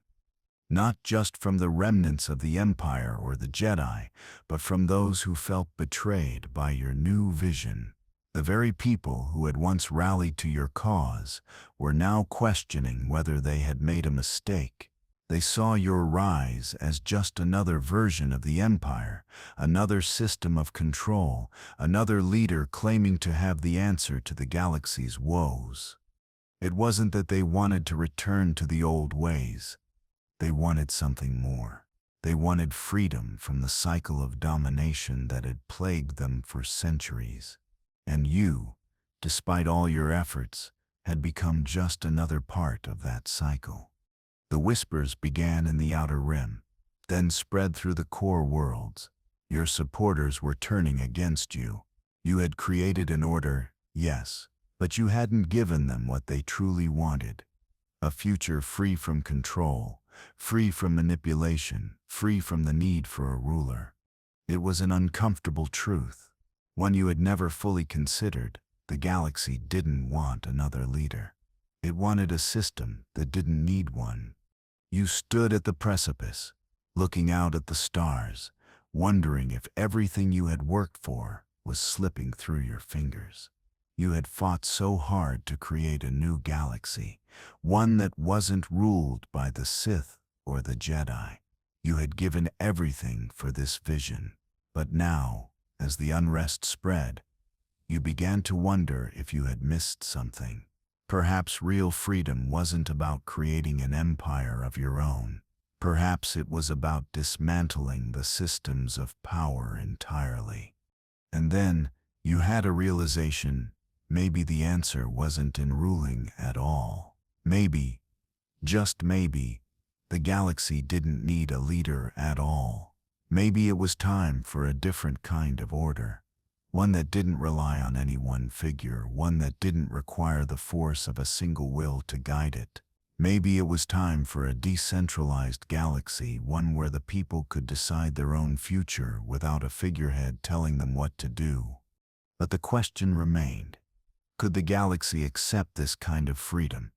Not just from the remnants of the Empire or the Jedi, but from those who felt betrayed by your new vision. The very people who had once rallied to your cause were now questioning whether they had made a mistake. They saw your rise as just another version of the Empire, another system of control, another leader claiming to have the answer to the galaxy's woes. It wasn't that they wanted to return to the old ways. They wanted something more. They wanted freedom from the cycle of domination that had plagued them for centuries. And you, despite all your efforts, had become just another part of that cycle. The whispers began in the Outer Rim, then spread through the core worlds. Your supporters were turning against you. You had created an order, yes, but you hadn't given them what they truly wanted. A future free from control, free from manipulation, free from the need for a ruler. It was an uncomfortable truth. One you had never fully considered. The galaxy didn't want another leader. It wanted a system that didn't need one. You stood at the precipice, looking out at the stars, wondering if everything you had worked for was slipping through your fingers. You had fought so hard to create a new galaxy, one that wasn't ruled by the Sith or the Jedi. You had given everything for this vision. But now, as the unrest spread, you began to wonder if you had missed something. Perhaps real freedom wasn't about creating an empire of your own. Perhaps it was about dismantling the systems of power entirely. And then, you had a realization: maybe the answer wasn't in ruling at all. Maybe, just maybe, the galaxy didn't need a leader at all. Maybe it was time for a different kind of order. One that didn't rely on any one figure, one that didn't require the force of a single will to guide it. Maybe it was time for a decentralized galaxy, one where the people could decide their own future without a figurehead telling them what to do. But the question remained: could the galaxy accept this kind of freedom?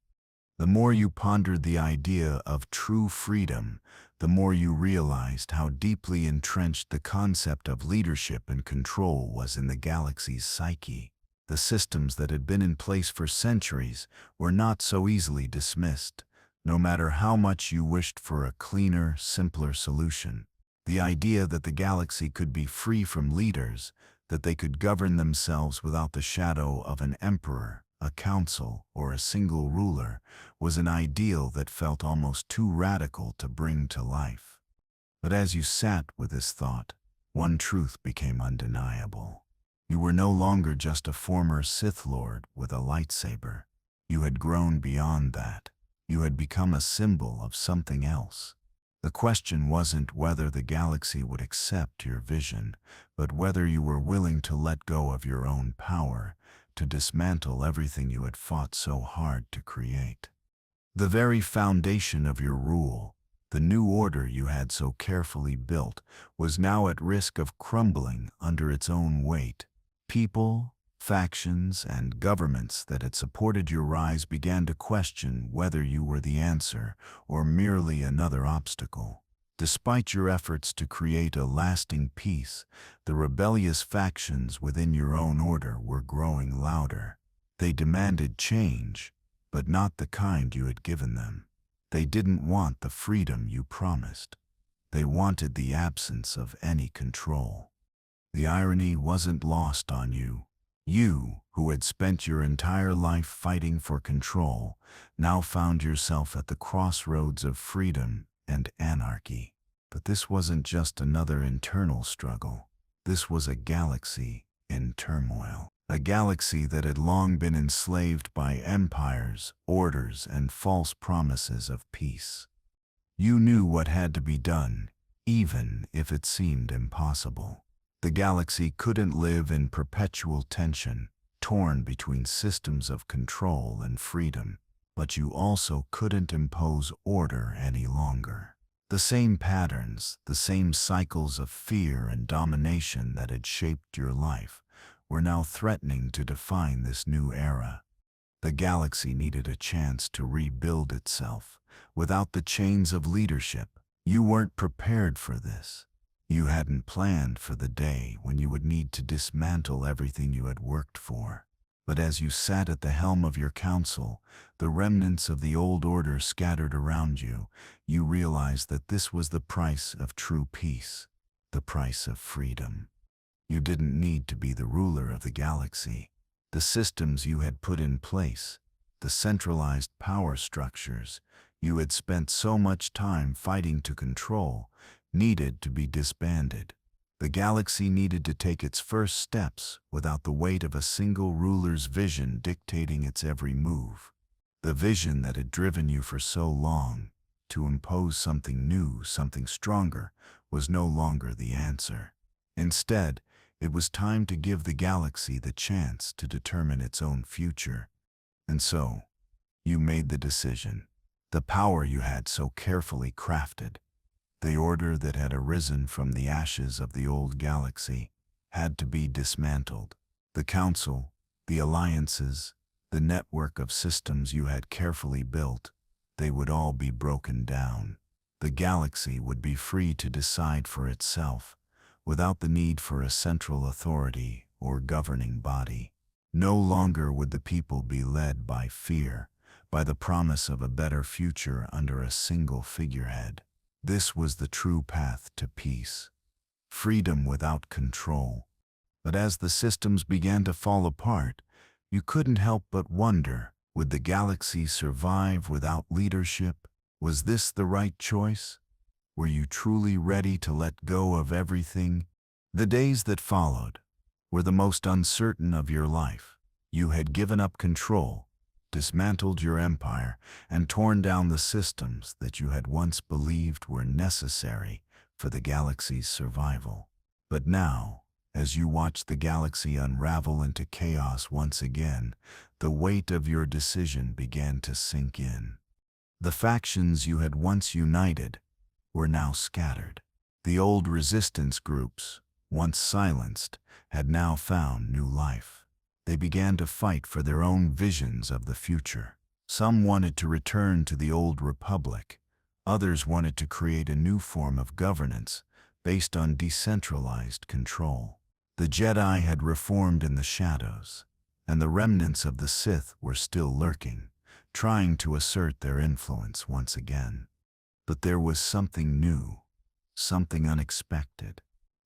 The more you pondered the idea of true freedom, the more you realized how deeply entrenched the concept of leadership and control was in the galaxy's psyche. The systems that had been in place for centuries were not so easily dismissed, no matter how much you wished for a cleaner, simpler solution. The idea that the galaxy could be free from leaders, that they could govern themselves without the shadow of an emperor, a council, or a single ruler, was an ideal that felt almost too radical to bring to life. But as you sat with this thought, one truth became undeniable. You were no longer just a former Sith Lord with a lightsaber. You had grown beyond that. You had become a symbol of something else. The question wasn't whether the galaxy would accept your vision, but whether you were willing to let go of your own power, to dismantle everything you had fought so hard to create. The very foundation of your rule, the new order you had so carefully built, was now at risk of crumbling under its own weight. People, factions, and governments that had supported your rise began to question whether you were the answer or merely another obstacle. Despite your efforts to create a lasting peace, the rebellious factions within your own order were growing louder. They demanded change, but not the kind you had given them. They didn't want the freedom you promised. They wanted the absence of any control. The irony wasn't lost on you. You, who had spent your entire life fighting for control, now found yourself at the crossroads of freedom and anarchy. But this wasn't just another internal struggle. This was a galaxy in turmoil. A galaxy that had long been enslaved by empires, orders, and false promises of peace. You knew what had to be done, even if it seemed impossible. The galaxy couldn't live in perpetual tension, torn between systems of control and freedom, but you also couldn't impose order any longer. The same patterns, the same cycles of fear and domination that had shaped your life, were now threatening to define this new era. The galaxy needed a chance to rebuild itself, without the chains of leadership. You weren't prepared for this. You hadn't planned for the day when you would need to dismantle everything you had worked for. But as you sat at the helm of your council, the remnants of the old order scattered around you, you realized that this was the price of true peace, the price of freedom. You didn't need to be the ruler of the galaxy. The systems you had put in place, the centralized power structures you had spent so much time fighting to control, needed to be disbanded. The galaxy needed to take its first steps without the weight of a single ruler's vision dictating its every move. The vision that had driven you for so long, to impose something new, something stronger, was no longer the answer. Instead, it was time to give the galaxy the chance to determine its own future. And so, you made the decision. The power you had so carefully crafted, the order that had arisen from the ashes of the old galaxy, had to be dismantled. The council, the alliances, the network of systems you had carefully built, they would all be broken down. The galaxy would be free to decide for itself, without the need for a central authority or governing body. No longer would the people be led by fear, by the promise of a better future under a single figurehead. This was the true path to peace, freedom without control. But as the systems began to fall apart, you couldn't help but wonder, would the galaxy survive without leadership? Was this the right choice? Were you truly ready to let go of everything? The days that followed were the most uncertain of your life. You had given up control, dismantled your empire, and torn down the systems that you had once believed were necessary for the galaxy's survival. But now, as you watched the galaxy unravel into chaos once again, the weight of your decision began to sink in. The factions you had once united were now scattered. The old resistance groups, once silenced, had now found new life. They began to fight for their own visions of the future. Some wanted to return to the old republic. Others wanted to create a new form of governance based on decentralized control. The Jedi had reformed in the shadows, and the remnants of the Sith were still lurking, trying to assert their influence once again. But there was something new, something unexpected.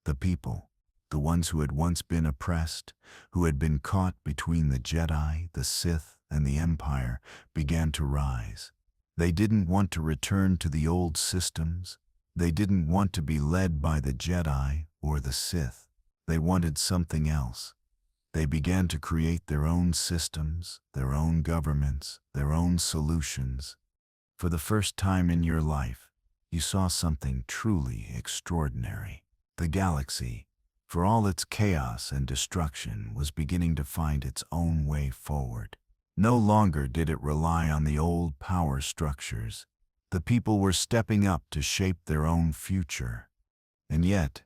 The people, the ones who had once been oppressed, who had been caught between the Jedi, the Sith, and the Empire, began to rise. They didn't want to return to the old systems. They didn't want to be led by the Jedi or the Sith. They wanted something else. They began to create their own systems, their own governments, their own solutions. For the first time in your life, you saw something truly extraordinary. The galaxy, for all its chaos and destruction, was beginning to find its own way forward. No longer did it rely on the old power structures. The people were stepping up to shape their own future. And yet,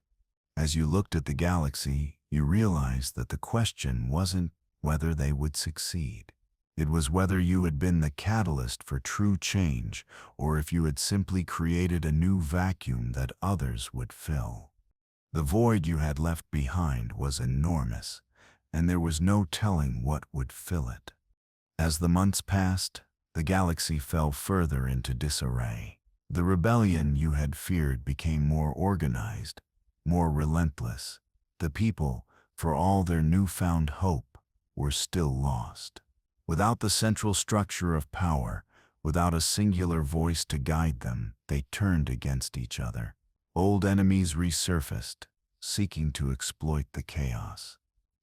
as you looked at the galaxy, you realized that the question wasn't whether they would succeed. It was whether you had been the catalyst for true change, or if you had simply created a new vacuum that others would fill. The void you had left behind was enormous, and there was no telling what would fill it. As the months passed, the galaxy fell further into disarray. The rebellion you had feared became more organized, more relentless. The people, for all their newfound hope, were still lost. Without the central structure of power, without a singular voice to guide them, they turned against each other. Old enemies resurfaced, seeking to exploit the chaos.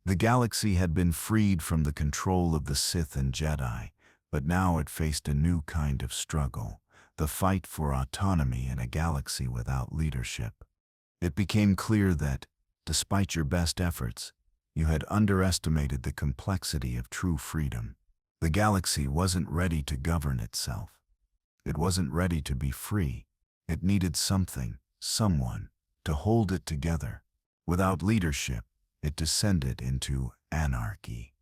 The galaxy had been freed from the control of the Sith and Jedi, but now it faced a new kind of struggle, the fight for autonomy in a galaxy without leadership. It became clear that, despite your best efforts, you had underestimated the complexity of true freedom. The galaxy wasn't ready to govern itself. It wasn't ready to be free. It needed something, someone, to hold it together. Without leadership, it descended into anarchy.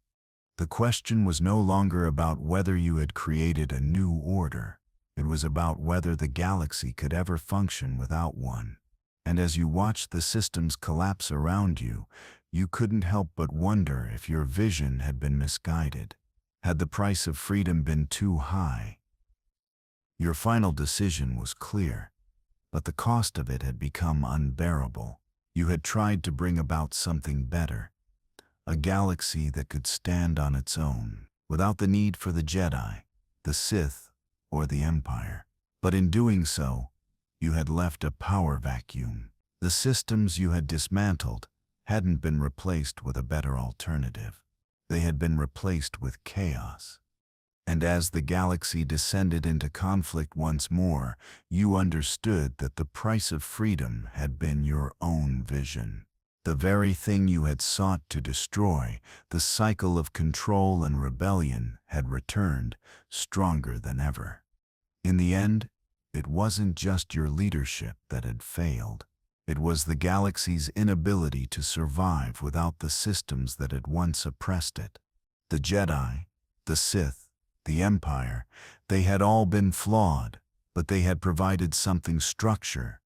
The question was no longer about whether you had created a new order. It was about whether the galaxy could ever function without one. And as you watched the systems collapse around you, you couldn't help but wonder if your vision had been misguided. Had the price of freedom been too high? Your final decision was clear, but the cost of it had become unbearable. You had tried to bring about something better, a galaxy that could stand on its own, without the need for the Jedi, the Sith, or the Empire. But in doing so, you had left a power vacuum. The systems you had dismantled hadn't been replaced with a better alternative. They had been replaced with chaos. And as the galaxy descended into conflict once more, you understood that the price of freedom had been your own vision. The very thing you had sought to destroy, the cycle of control and rebellion, had returned, stronger than ever. In the end, it wasn't just your leadership that had failed. It was the galaxy's inability to survive without the systems that had once oppressed it. The Jedi, the Sith, the Empire, they had all been flawed, but they had provided something structure.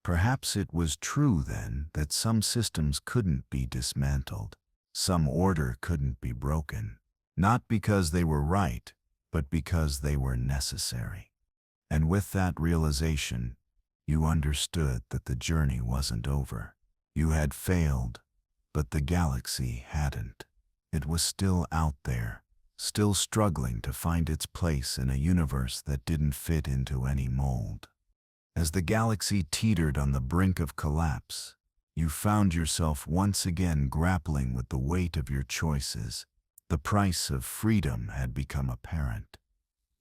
Perhaps it was true then that some systems couldn't be dismantled. Some order couldn't be broken. Not because they were right, but because they were necessary. And with that realization, you understood that the journey wasn't over. You had failed, but the galaxy hadn't. It was still out there, still struggling to find its place in a universe that didn't fit into any mold. As the galaxy teetered on the brink of collapse, you found yourself once again grappling with the weight of your choices. The price of freedom had become apparent.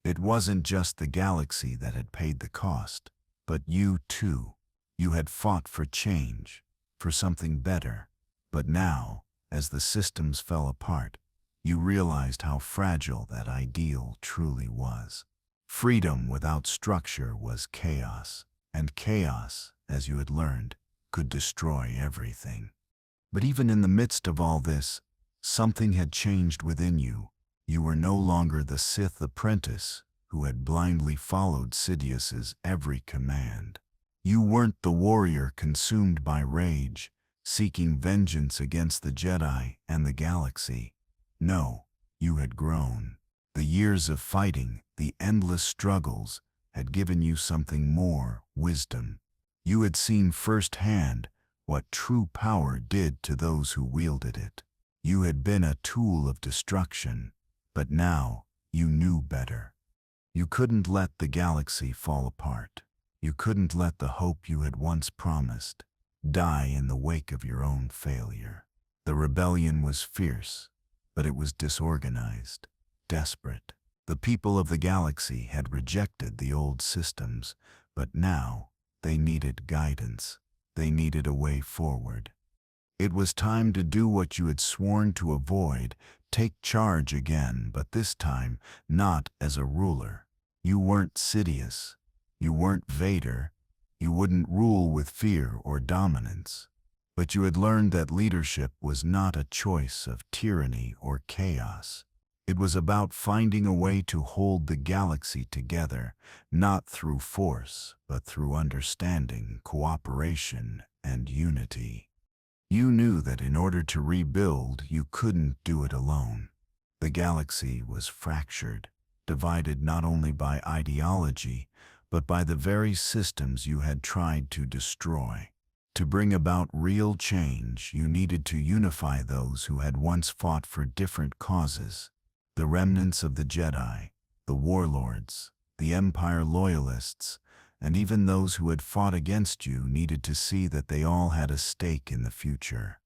It wasn't just the galaxy that had paid the cost, but you too. You had fought for change, for something better. But now, as the systems fell apart, you realized how fragile that ideal truly was. Freedom without structure was chaos, and chaos, as you had learned, could destroy everything. But even in the midst of all this, something had changed within you. You were no longer the Sith apprentice who had blindly followed Sidious's every command. You weren't the warrior consumed by rage, seeking vengeance against the Jedi and the galaxy. No, you had grown. The years of fighting, the endless struggles, had given you something more: wisdom. You had seen firsthand what true power did to those who wielded it. You had been a tool of destruction, but now you knew better. You couldn't let the galaxy fall apart. You couldn't let the hope you had once promised die in the wake of your own failure. The rebellion was fierce, but it was disorganized, desperate. The people of the galaxy had rejected the old systems, but now they needed guidance. They needed a way forward. It was time to do what you had sworn to avoid, take charge again, but this time not as a ruler. You weren't Sidious. You weren't Vader. You wouldn't rule with fear or dominance. But you had learned that leadership was not a choice of tyranny or chaos. It was about finding a way to hold the galaxy together, not through force, but through understanding, cooperation, and unity. You knew that in order to rebuild, you couldn't do it alone. The galaxy was fractured, divided not only by ideology, but by the very systems you had tried to destroy. To bring about real change, you needed to unify those who had once fought for different causes. The remnants of the Jedi, the warlords, the Empire loyalists, and even those who had fought against you needed to see that they all had a stake in the future.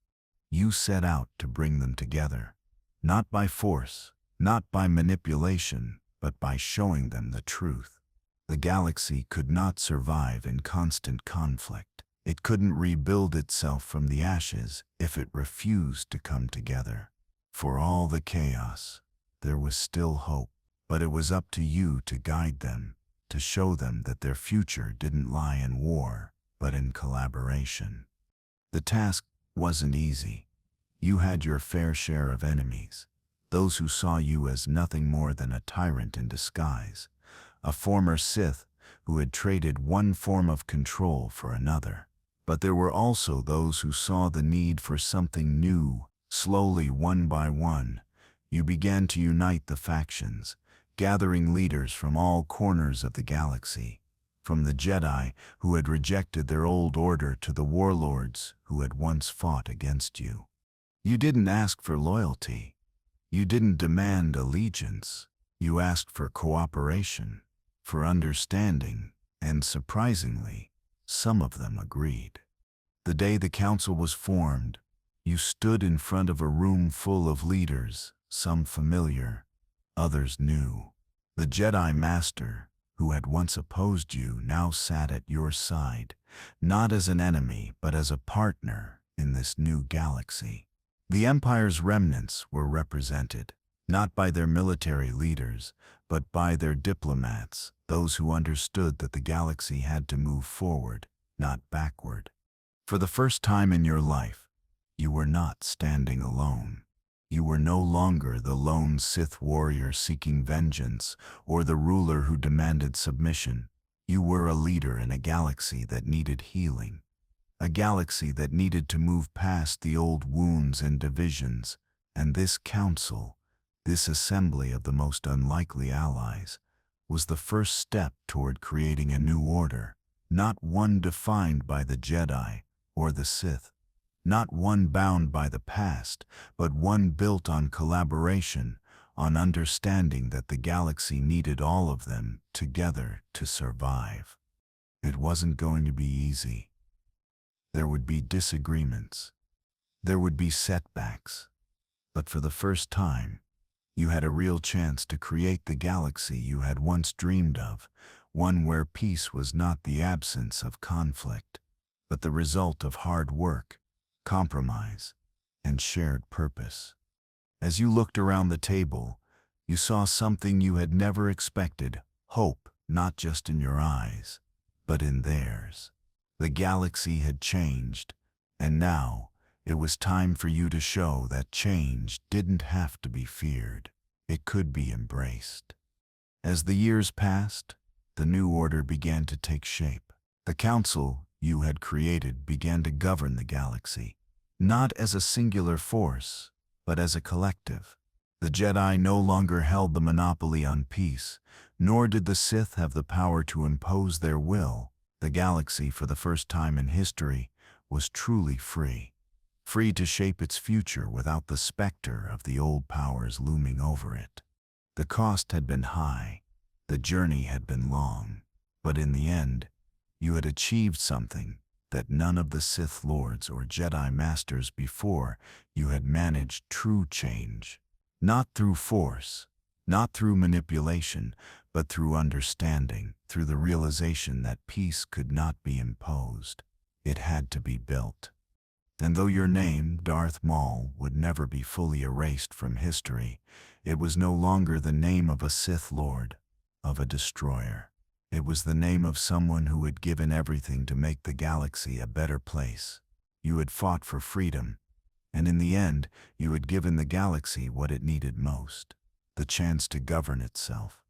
You set out to bring them together, not by force, not by manipulation, but by showing them the truth. The galaxy could not survive in constant conflict. It couldn't rebuild itself from the ashes if it refused to come together. For all the chaos, there was still hope, but it was up to you to guide them, to show them that their future didn't lie in war, but in collaboration. The task wasn't easy. You had your fair share of enemies, those who saw you as nothing more than a tyrant in disguise, a former Sith who had traded one form of control for another. But there were also those who saw the need for something new. Slowly, one by one, you began to unite the factions, gathering leaders from all corners of the galaxy, from the Jedi who had rejected their old order to the warlords who had once fought against you. You didn't ask for loyalty. You didn't demand allegiance. You asked for cooperation, for understanding, and surprisingly, some of them agreed. The day the council was formed, you stood in front of a room full of leaders, some familiar, others new. The Jedi Master, who had once opposed you, now sat at your side, not as an enemy, but as a partner in this new galaxy. The Empire's remnants were represented, not by their military leaders, but by their diplomats, those who understood that the galaxy had to move forward, not backward. For the first time in your life, you were not standing alone. You were no longer the lone Sith warrior seeking vengeance or the ruler who demanded submission. You were a leader in a galaxy that needed healing, a galaxy that needed to move past the old wounds and divisions, and this council, this assembly of the most unlikely allies, was the first step toward creating a new order, not one defined by the Jedi or the Sith, not one bound by the past, but one built on collaboration, on understanding that the galaxy needed all of them together to survive. It wasn't going to be easy. There would be disagreements. There would be setbacks. But for the first time, you had a real chance to create the galaxy you had once dreamed of, one where peace was not the absence of conflict, but the result of hard work, compromise, and shared purpose. As you looked around the table, you saw something you had never expected: hope, not just in your eyes, but in theirs. The galaxy had changed, and now it was time for you to show that change didn't have to be feared. it could be embraced. As the years passed, the new order began to take shape. The council you had created began to govern the galaxy, not as a singular force, but as a collective. The Jedi no longer held the monopoly on peace, nor did the Sith have the power to impose their will. The galaxy, for the first time in history, was truly free. Free to shape its future without the specter of the old powers looming over it. The cost had been high, the journey had been long, but in the end, you had achieved something that none of the Sith Lords or Jedi Masters before you had managed: true change. Not through force, not through manipulation, but through understanding, through the realization that peace could not be imposed. It had to be built. And though your name, Darth Maul, would never be fully erased from history, it was no longer the name of a Sith Lord, of a destroyer. It was the name of someone who had given everything to make the galaxy a better place. You had fought for freedom, and in the end, you had given the galaxy what it needed most: the chance to govern itself.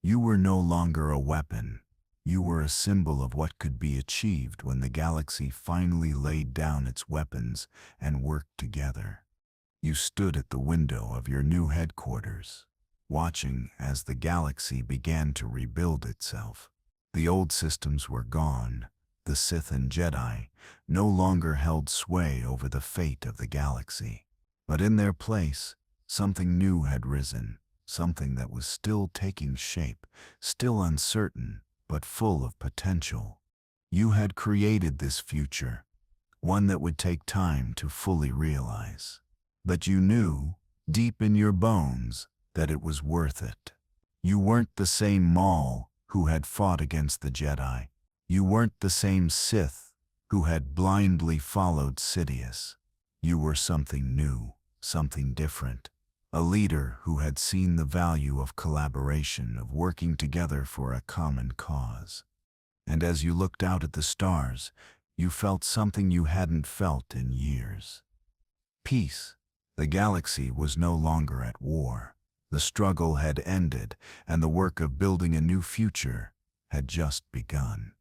You were no longer a weapon. You were a symbol of what could be achieved when the galaxy finally laid down its weapons and worked together. You stood at the window of your new headquarters, watching as the galaxy began to rebuild itself. The old systems were gone. The Sith and Jedi no longer held sway over the fate of the galaxy. But in their place, something new had risen, something that was still taking shape, still uncertain, but full of potential. You had created this future, one that would take time to fully realize. But you knew, deep in your bones, that it was worth it. You weren't the same Maul who had fought against the Jedi. You weren't the same Sith who had blindly followed Sidious. You were something new, something different. A leader who had seen the value of collaboration, of working together for a common cause. And as you looked out at the stars, you felt something you hadn't felt in years. Peace. The galaxy was no longer at war. The struggle had ended, and the work of building a new future had just begun.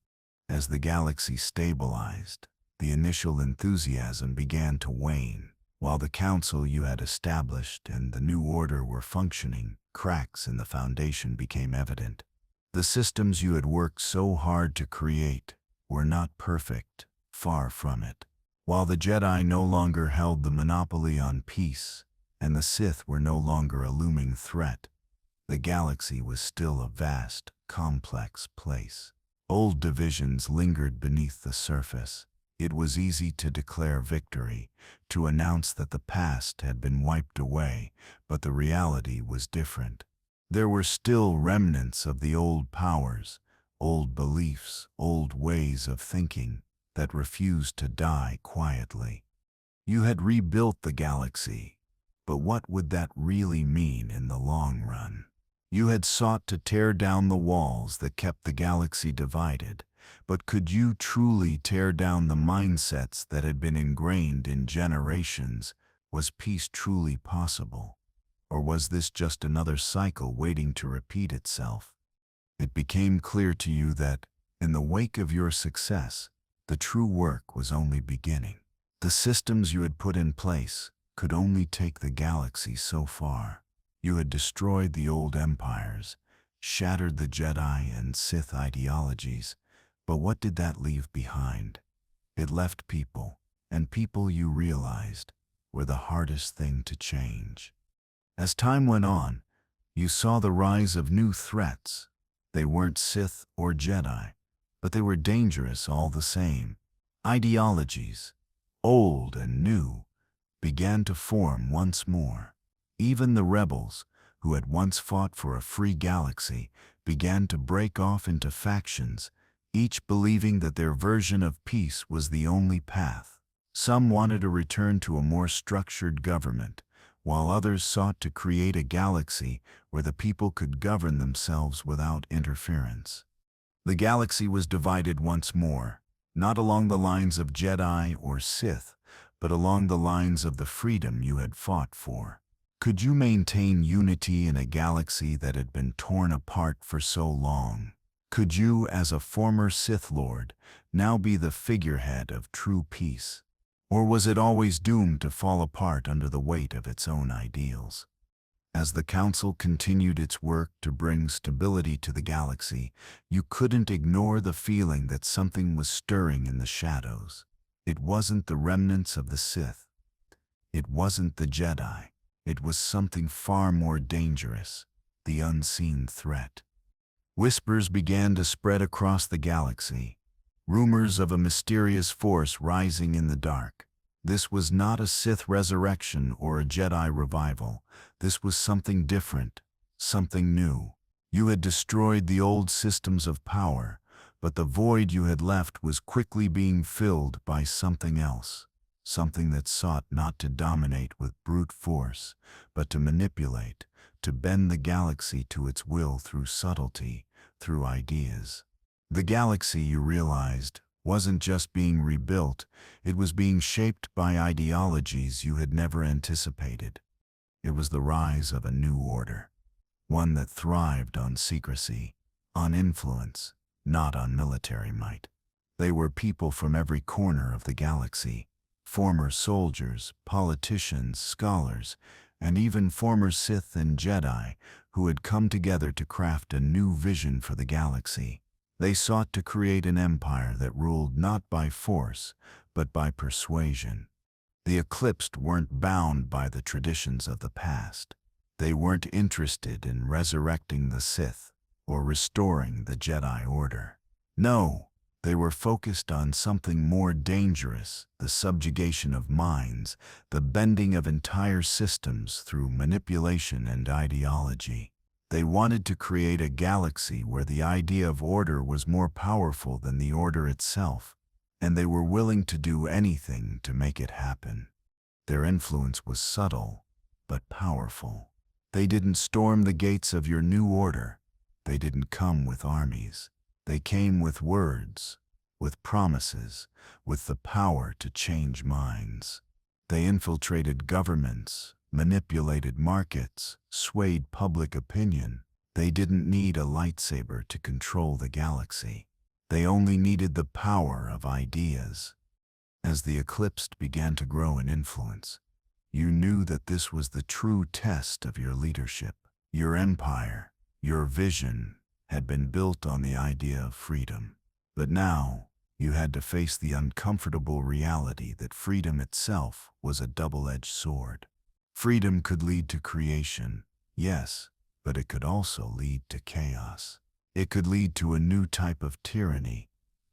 As the galaxy stabilized, the initial enthusiasm began to wane. While the council you had established and the new order were functioning, cracks in the foundation became evident. The systems you had worked so hard to create were not perfect, far from it. While the Jedi no longer held the monopoly on peace, and the Sith were no longer a looming threat, the galaxy was still a vast, complex place. Old divisions lingered beneath the surface. It was easy to declare victory, to announce that the past had been wiped away, but the reality was different. There were still remnants of the old powers, old beliefs, old ways of thinking that refused to die quietly. You had rebuilt the galaxy, but what would that really mean in the long run? You had sought to tear down the walls that kept the galaxy divided, but could you truly tear down the mindsets that had been ingrained in generations? Was peace truly possible? Or was this just another cycle waiting to repeat itself? It became clear to you that, in the wake of your success, the true work was only beginning. The systems you had put in place could only take the galaxy so far. You had destroyed the old empires, shattered the Jedi and Sith ideologies, but what did that leave behind? It left people, and people, you realized, were the hardest thing to change. As time went on, you saw the rise of new threats. They weren't Sith or Jedi, but they were dangerous all the same. Ideologies, old and new, began to form once more. Even the rebels, who had once fought for a free galaxy, began to break off into factions, each believing that their version of peace was the only path. Some wanted a return to a more structured government, while others sought to create a galaxy where the people could govern themselves without interference. The galaxy was divided once more, not along the lines of Jedi or Sith, but along the lines of the freedom you had fought for. Could you maintain unity in a galaxy that had been torn apart for so long? Could you, as a former Sith Lord, now be the figurehead of true peace? Or was it always doomed to fall apart under the weight of its own ideals? As the Council continued its work to bring stability to the galaxy, you couldn't ignore the feeling that something was stirring in the shadows. It wasn't the remnants of the Sith. It wasn't the Jedi. It was something far more dangerous, the unseen threat. Whispers began to spread across the galaxy, rumors of a mysterious force rising in the dark. This was not a Sith resurrection or a Jedi revival. This was something different, something new. You had destroyed the old systems of power, but the void you had left was quickly being filled by something else, something that sought not to dominate with brute force, but to manipulate, to bend the galaxy to its will through subtlety, through ideas. The galaxy, you realized, wasn't just being rebuilt, it was being shaped by ideologies you had never anticipated. It was the rise of a new order, one that thrived on secrecy, on influence, not on military might. They were people from every corner of the galaxy, former soldiers, politicians, scholars, and even former Sith and Jedi who had come together to craft a new vision for the galaxy. They sought to create an empire that ruled not by force, but by persuasion. The Eclipsed weren't bound by the traditions of the past. They weren't interested in resurrecting the Sith or restoring the Jedi Order. No, they were focused on something more dangerous, the subjugation of minds, the bending of entire systems through manipulation and ideology. They wanted to create a galaxy where the idea of order was more powerful than the order itself, and they were willing to do anything to make it happen. Their influence was subtle, but powerful. They didn't storm the gates of your new order. They didn't come with armies. They came with words, with promises, with the power to change minds. They infiltrated governments, manipulated markets, swayed public opinion. They didn't need a lightsaber to control the galaxy. They only needed the power of ideas. As the Eclipsed began to grow in influence, you knew that this was the true test of your leadership. Your empire, your vision, had been built on the idea of freedom. But now, you had to face the uncomfortable reality that freedom itself was a double-edged sword. Freedom could lead to creation, yes, but it could also lead to chaos. It could lead to a new type of tyranny,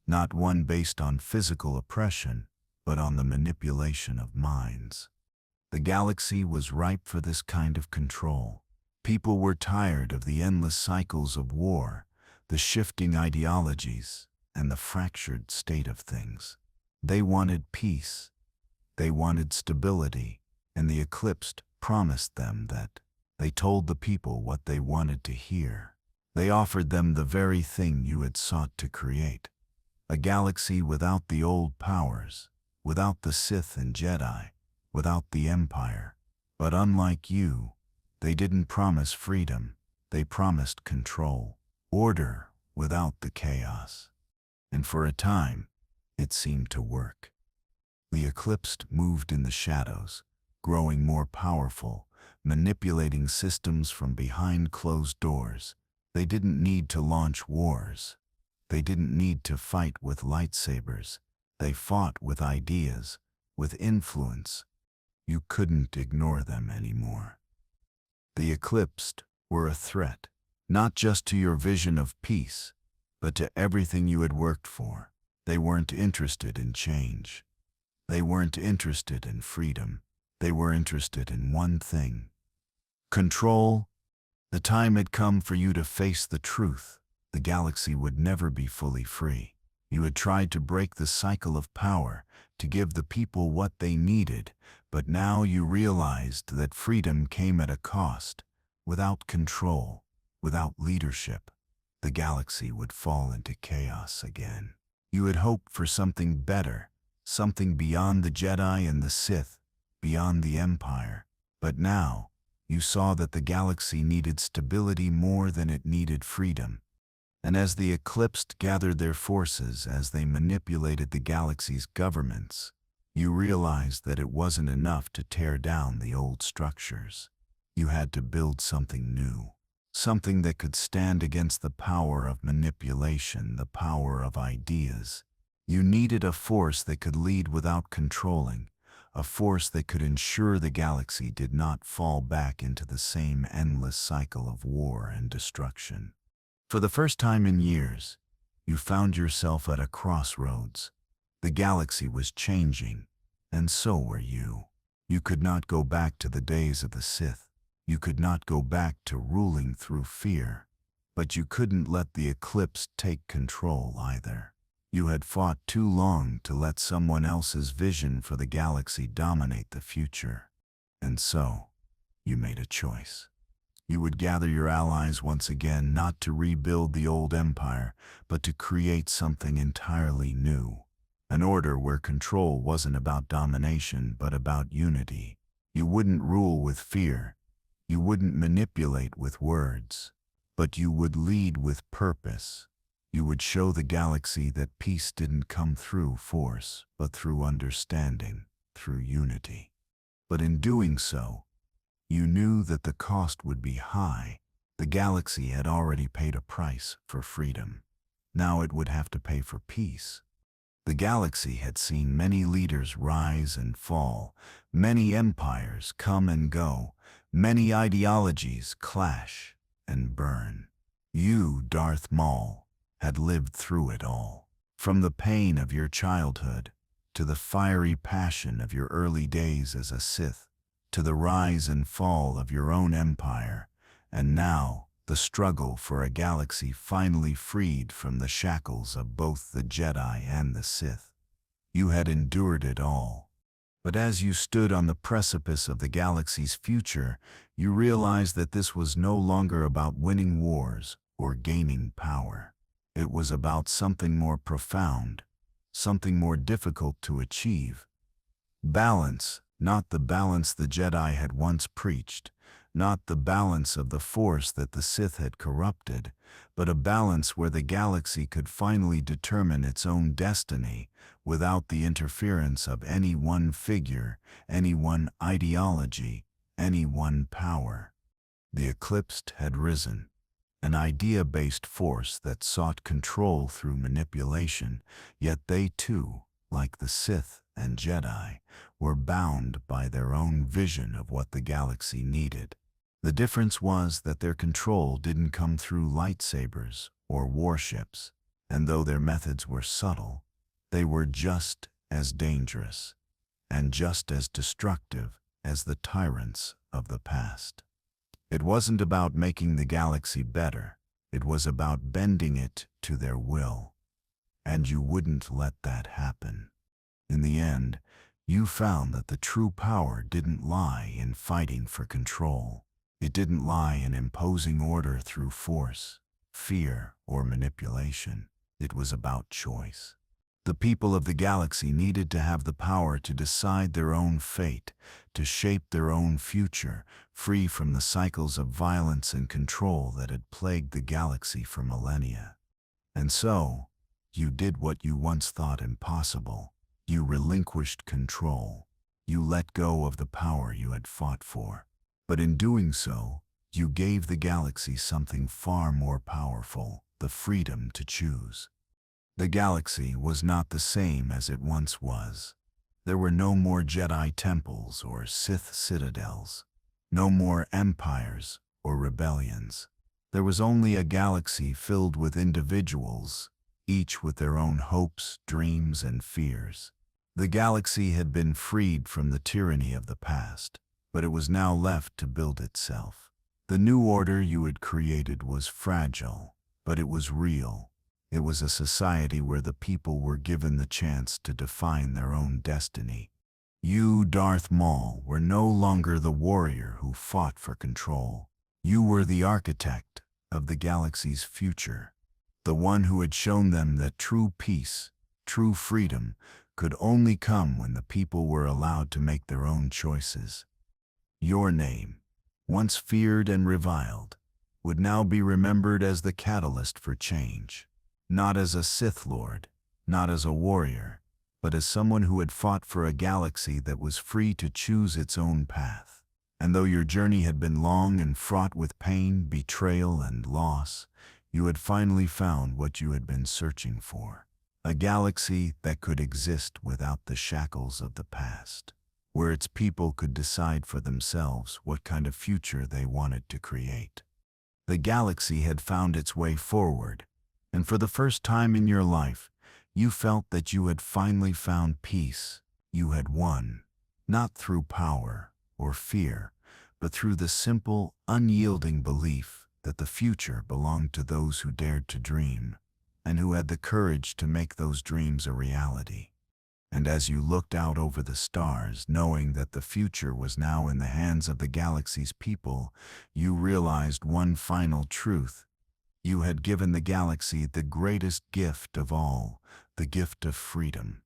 not one based on physical oppression, but on the manipulation of minds. The galaxy was ripe for this kind of control. People were tired of the endless cycles of war, the shifting ideologies, and the fractured state of things. They wanted peace. They wanted stability. And the Eclipsed promised them that. They told the people what they wanted to hear. They offered them the very thing you had sought to create. A galaxy without the old powers, without the Sith and Jedi, without the Empire. But unlike you, they didn't promise freedom. They promised control, order without the chaos. And for a time, it seemed to work. The Eclipsed moved in the shadows, growing more powerful, manipulating systems from behind closed doors. They didn't need to launch wars. They didn't need to fight with lightsabers. They fought with ideas, with influence. You couldn't ignore them anymore. The Eclipsed were a threat, not just to your vision of peace, but to everything you had worked for. They weren't interested in change. They weren't interested in freedom. They were interested in one thing: control. The time had come for you to face the truth. The galaxy would never be fully free. You had tried to break the cycle of power, to give the people what they needed, but now you realized that freedom came at a cost. Without control, without leadership, the galaxy would fall into chaos again. You had hoped for something better, something beyond the Jedi and the Sith, beyond the Empire. But now, You saw that the galaxy needed stability more than it needed freedom. And as the Eclipsed gathered their forces, as they manipulated the galaxy's governments, you realized that it wasn't enough to tear down the old structures. You had to build something new, something that could stand against the power of manipulation, the power of ideas. You needed a force that could lead without controlling, a force that could ensure the galaxy did not fall back into the same endless cycle of war and destruction. For the first time in years, you found yourself at a crossroads. The galaxy was changing, and so were you. You could not go back to the days of the Sith. You could not go back to ruling through fear. But you couldn't let the Eclipse take control either. You had fought too long to let someone else's vision for the galaxy dominate the future. And so, you made a choice. You would gather your allies once again, not to rebuild the old empire, but to create something entirely new. An order where control wasn't about domination, but about unity. You wouldn't rule with fear. You wouldn't manipulate with words. But you would lead with purpose. You would show the galaxy that peace didn't come through force, but through understanding, through unity. But in doing so, you knew that the cost would be high. The galaxy had already paid a price for freedom. Now it would have to pay for peace. The galaxy had seen many leaders rise and fall, many empires come and go, many ideologies clash and burn. You, Darth Maul, had lived through it all. From the pain of your childhood, to the fiery passion of your early days as a Sith, to the rise and fall of your own empire, and now the struggle for a galaxy finally freed from the shackles of both the Jedi and the Sith. You had endured it all. But as you stood on the precipice of the galaxy's future, you realized that this was no longer about winning wars or gaining power. It was about something more profound, something more difficult to achieve. Balance, not the balance the Jedi had once preached, not the balance of the Force that the Sith had corrupted, but a balance where the galaxy could finally determine its own destiny without the interference of any one figure, any one ideology, any one power. The Eclipsed had risen, an idea-based force that sought control through manipulation, yet they too, like the Sith and Jedi, were bound by their own vision of what the galaxy needed. The difference was that their control didn't come through lightsabers or warships, and though their methods were subtle, they were just as dangerous and just as destructive as the tyrants of the past. It wasn't about making the galaxy better, it was about bending it to their will. And you wouldn't let that happen. In the end, you found that the true power didn't lie in fighting for control. It didn't lie in imposing order through force, fear, or manipulation. It was about choice. The people of the galaxy needed to have the power to decide their own fate, to shape their own future, free from the cycles of violence and control that had plagued the galaxy for millennia. And so, you did what you once thought impossible. You relinquished control. You let go of the power you had fought for. But in doing so, you gave the galaxy something far more powerful, the freedom to choose. The galaxy was not the same as it once was. There were no more Jedi temples or Sith citadels, no more empires or rebellions. There was only a galaxy filled with individuals, each with their own hopes, dreams, and fears. The galaxy had been freed from the tyranny of the past, but it was now left to build itself. The new order you had created was fragile, but it was real. It was a society where the people were given the chance to define their own destiny. You, Darth Maul, were no longer the warrior who fought for control. You were the architect of the galaxy's future, the one who had shown them that true peace, true freedom, could only come when the people were allowed to make their own choices. Your name, once feared and reviled, would now be remembered as the catalyst for change. Not as a Sith Lord, not as a warrior, but as someone who had fought for a galaxy that was free to choose its own path. And though your journey had been long and fraught with pain, betrayal, and loss, you had finally found what you had been searching for. A galaxy that could exist without the shackles of the past, where its people could decide for themselves what kind of future they wanted to create. The galaxy had found its way forward, and for the first time in your life, you felt that you had finally found peace. You had won, not through power or fear, but through the simple, unyielding belief that the future belonged to those who dared to dream, and who had the courage to make those dreams a reality. And as you looked out over the stars, knowing that the future was now in the hands of the galaxy's people, you realized one final truth. You had given the galaxy the greatest gift of all, the gift of freedom.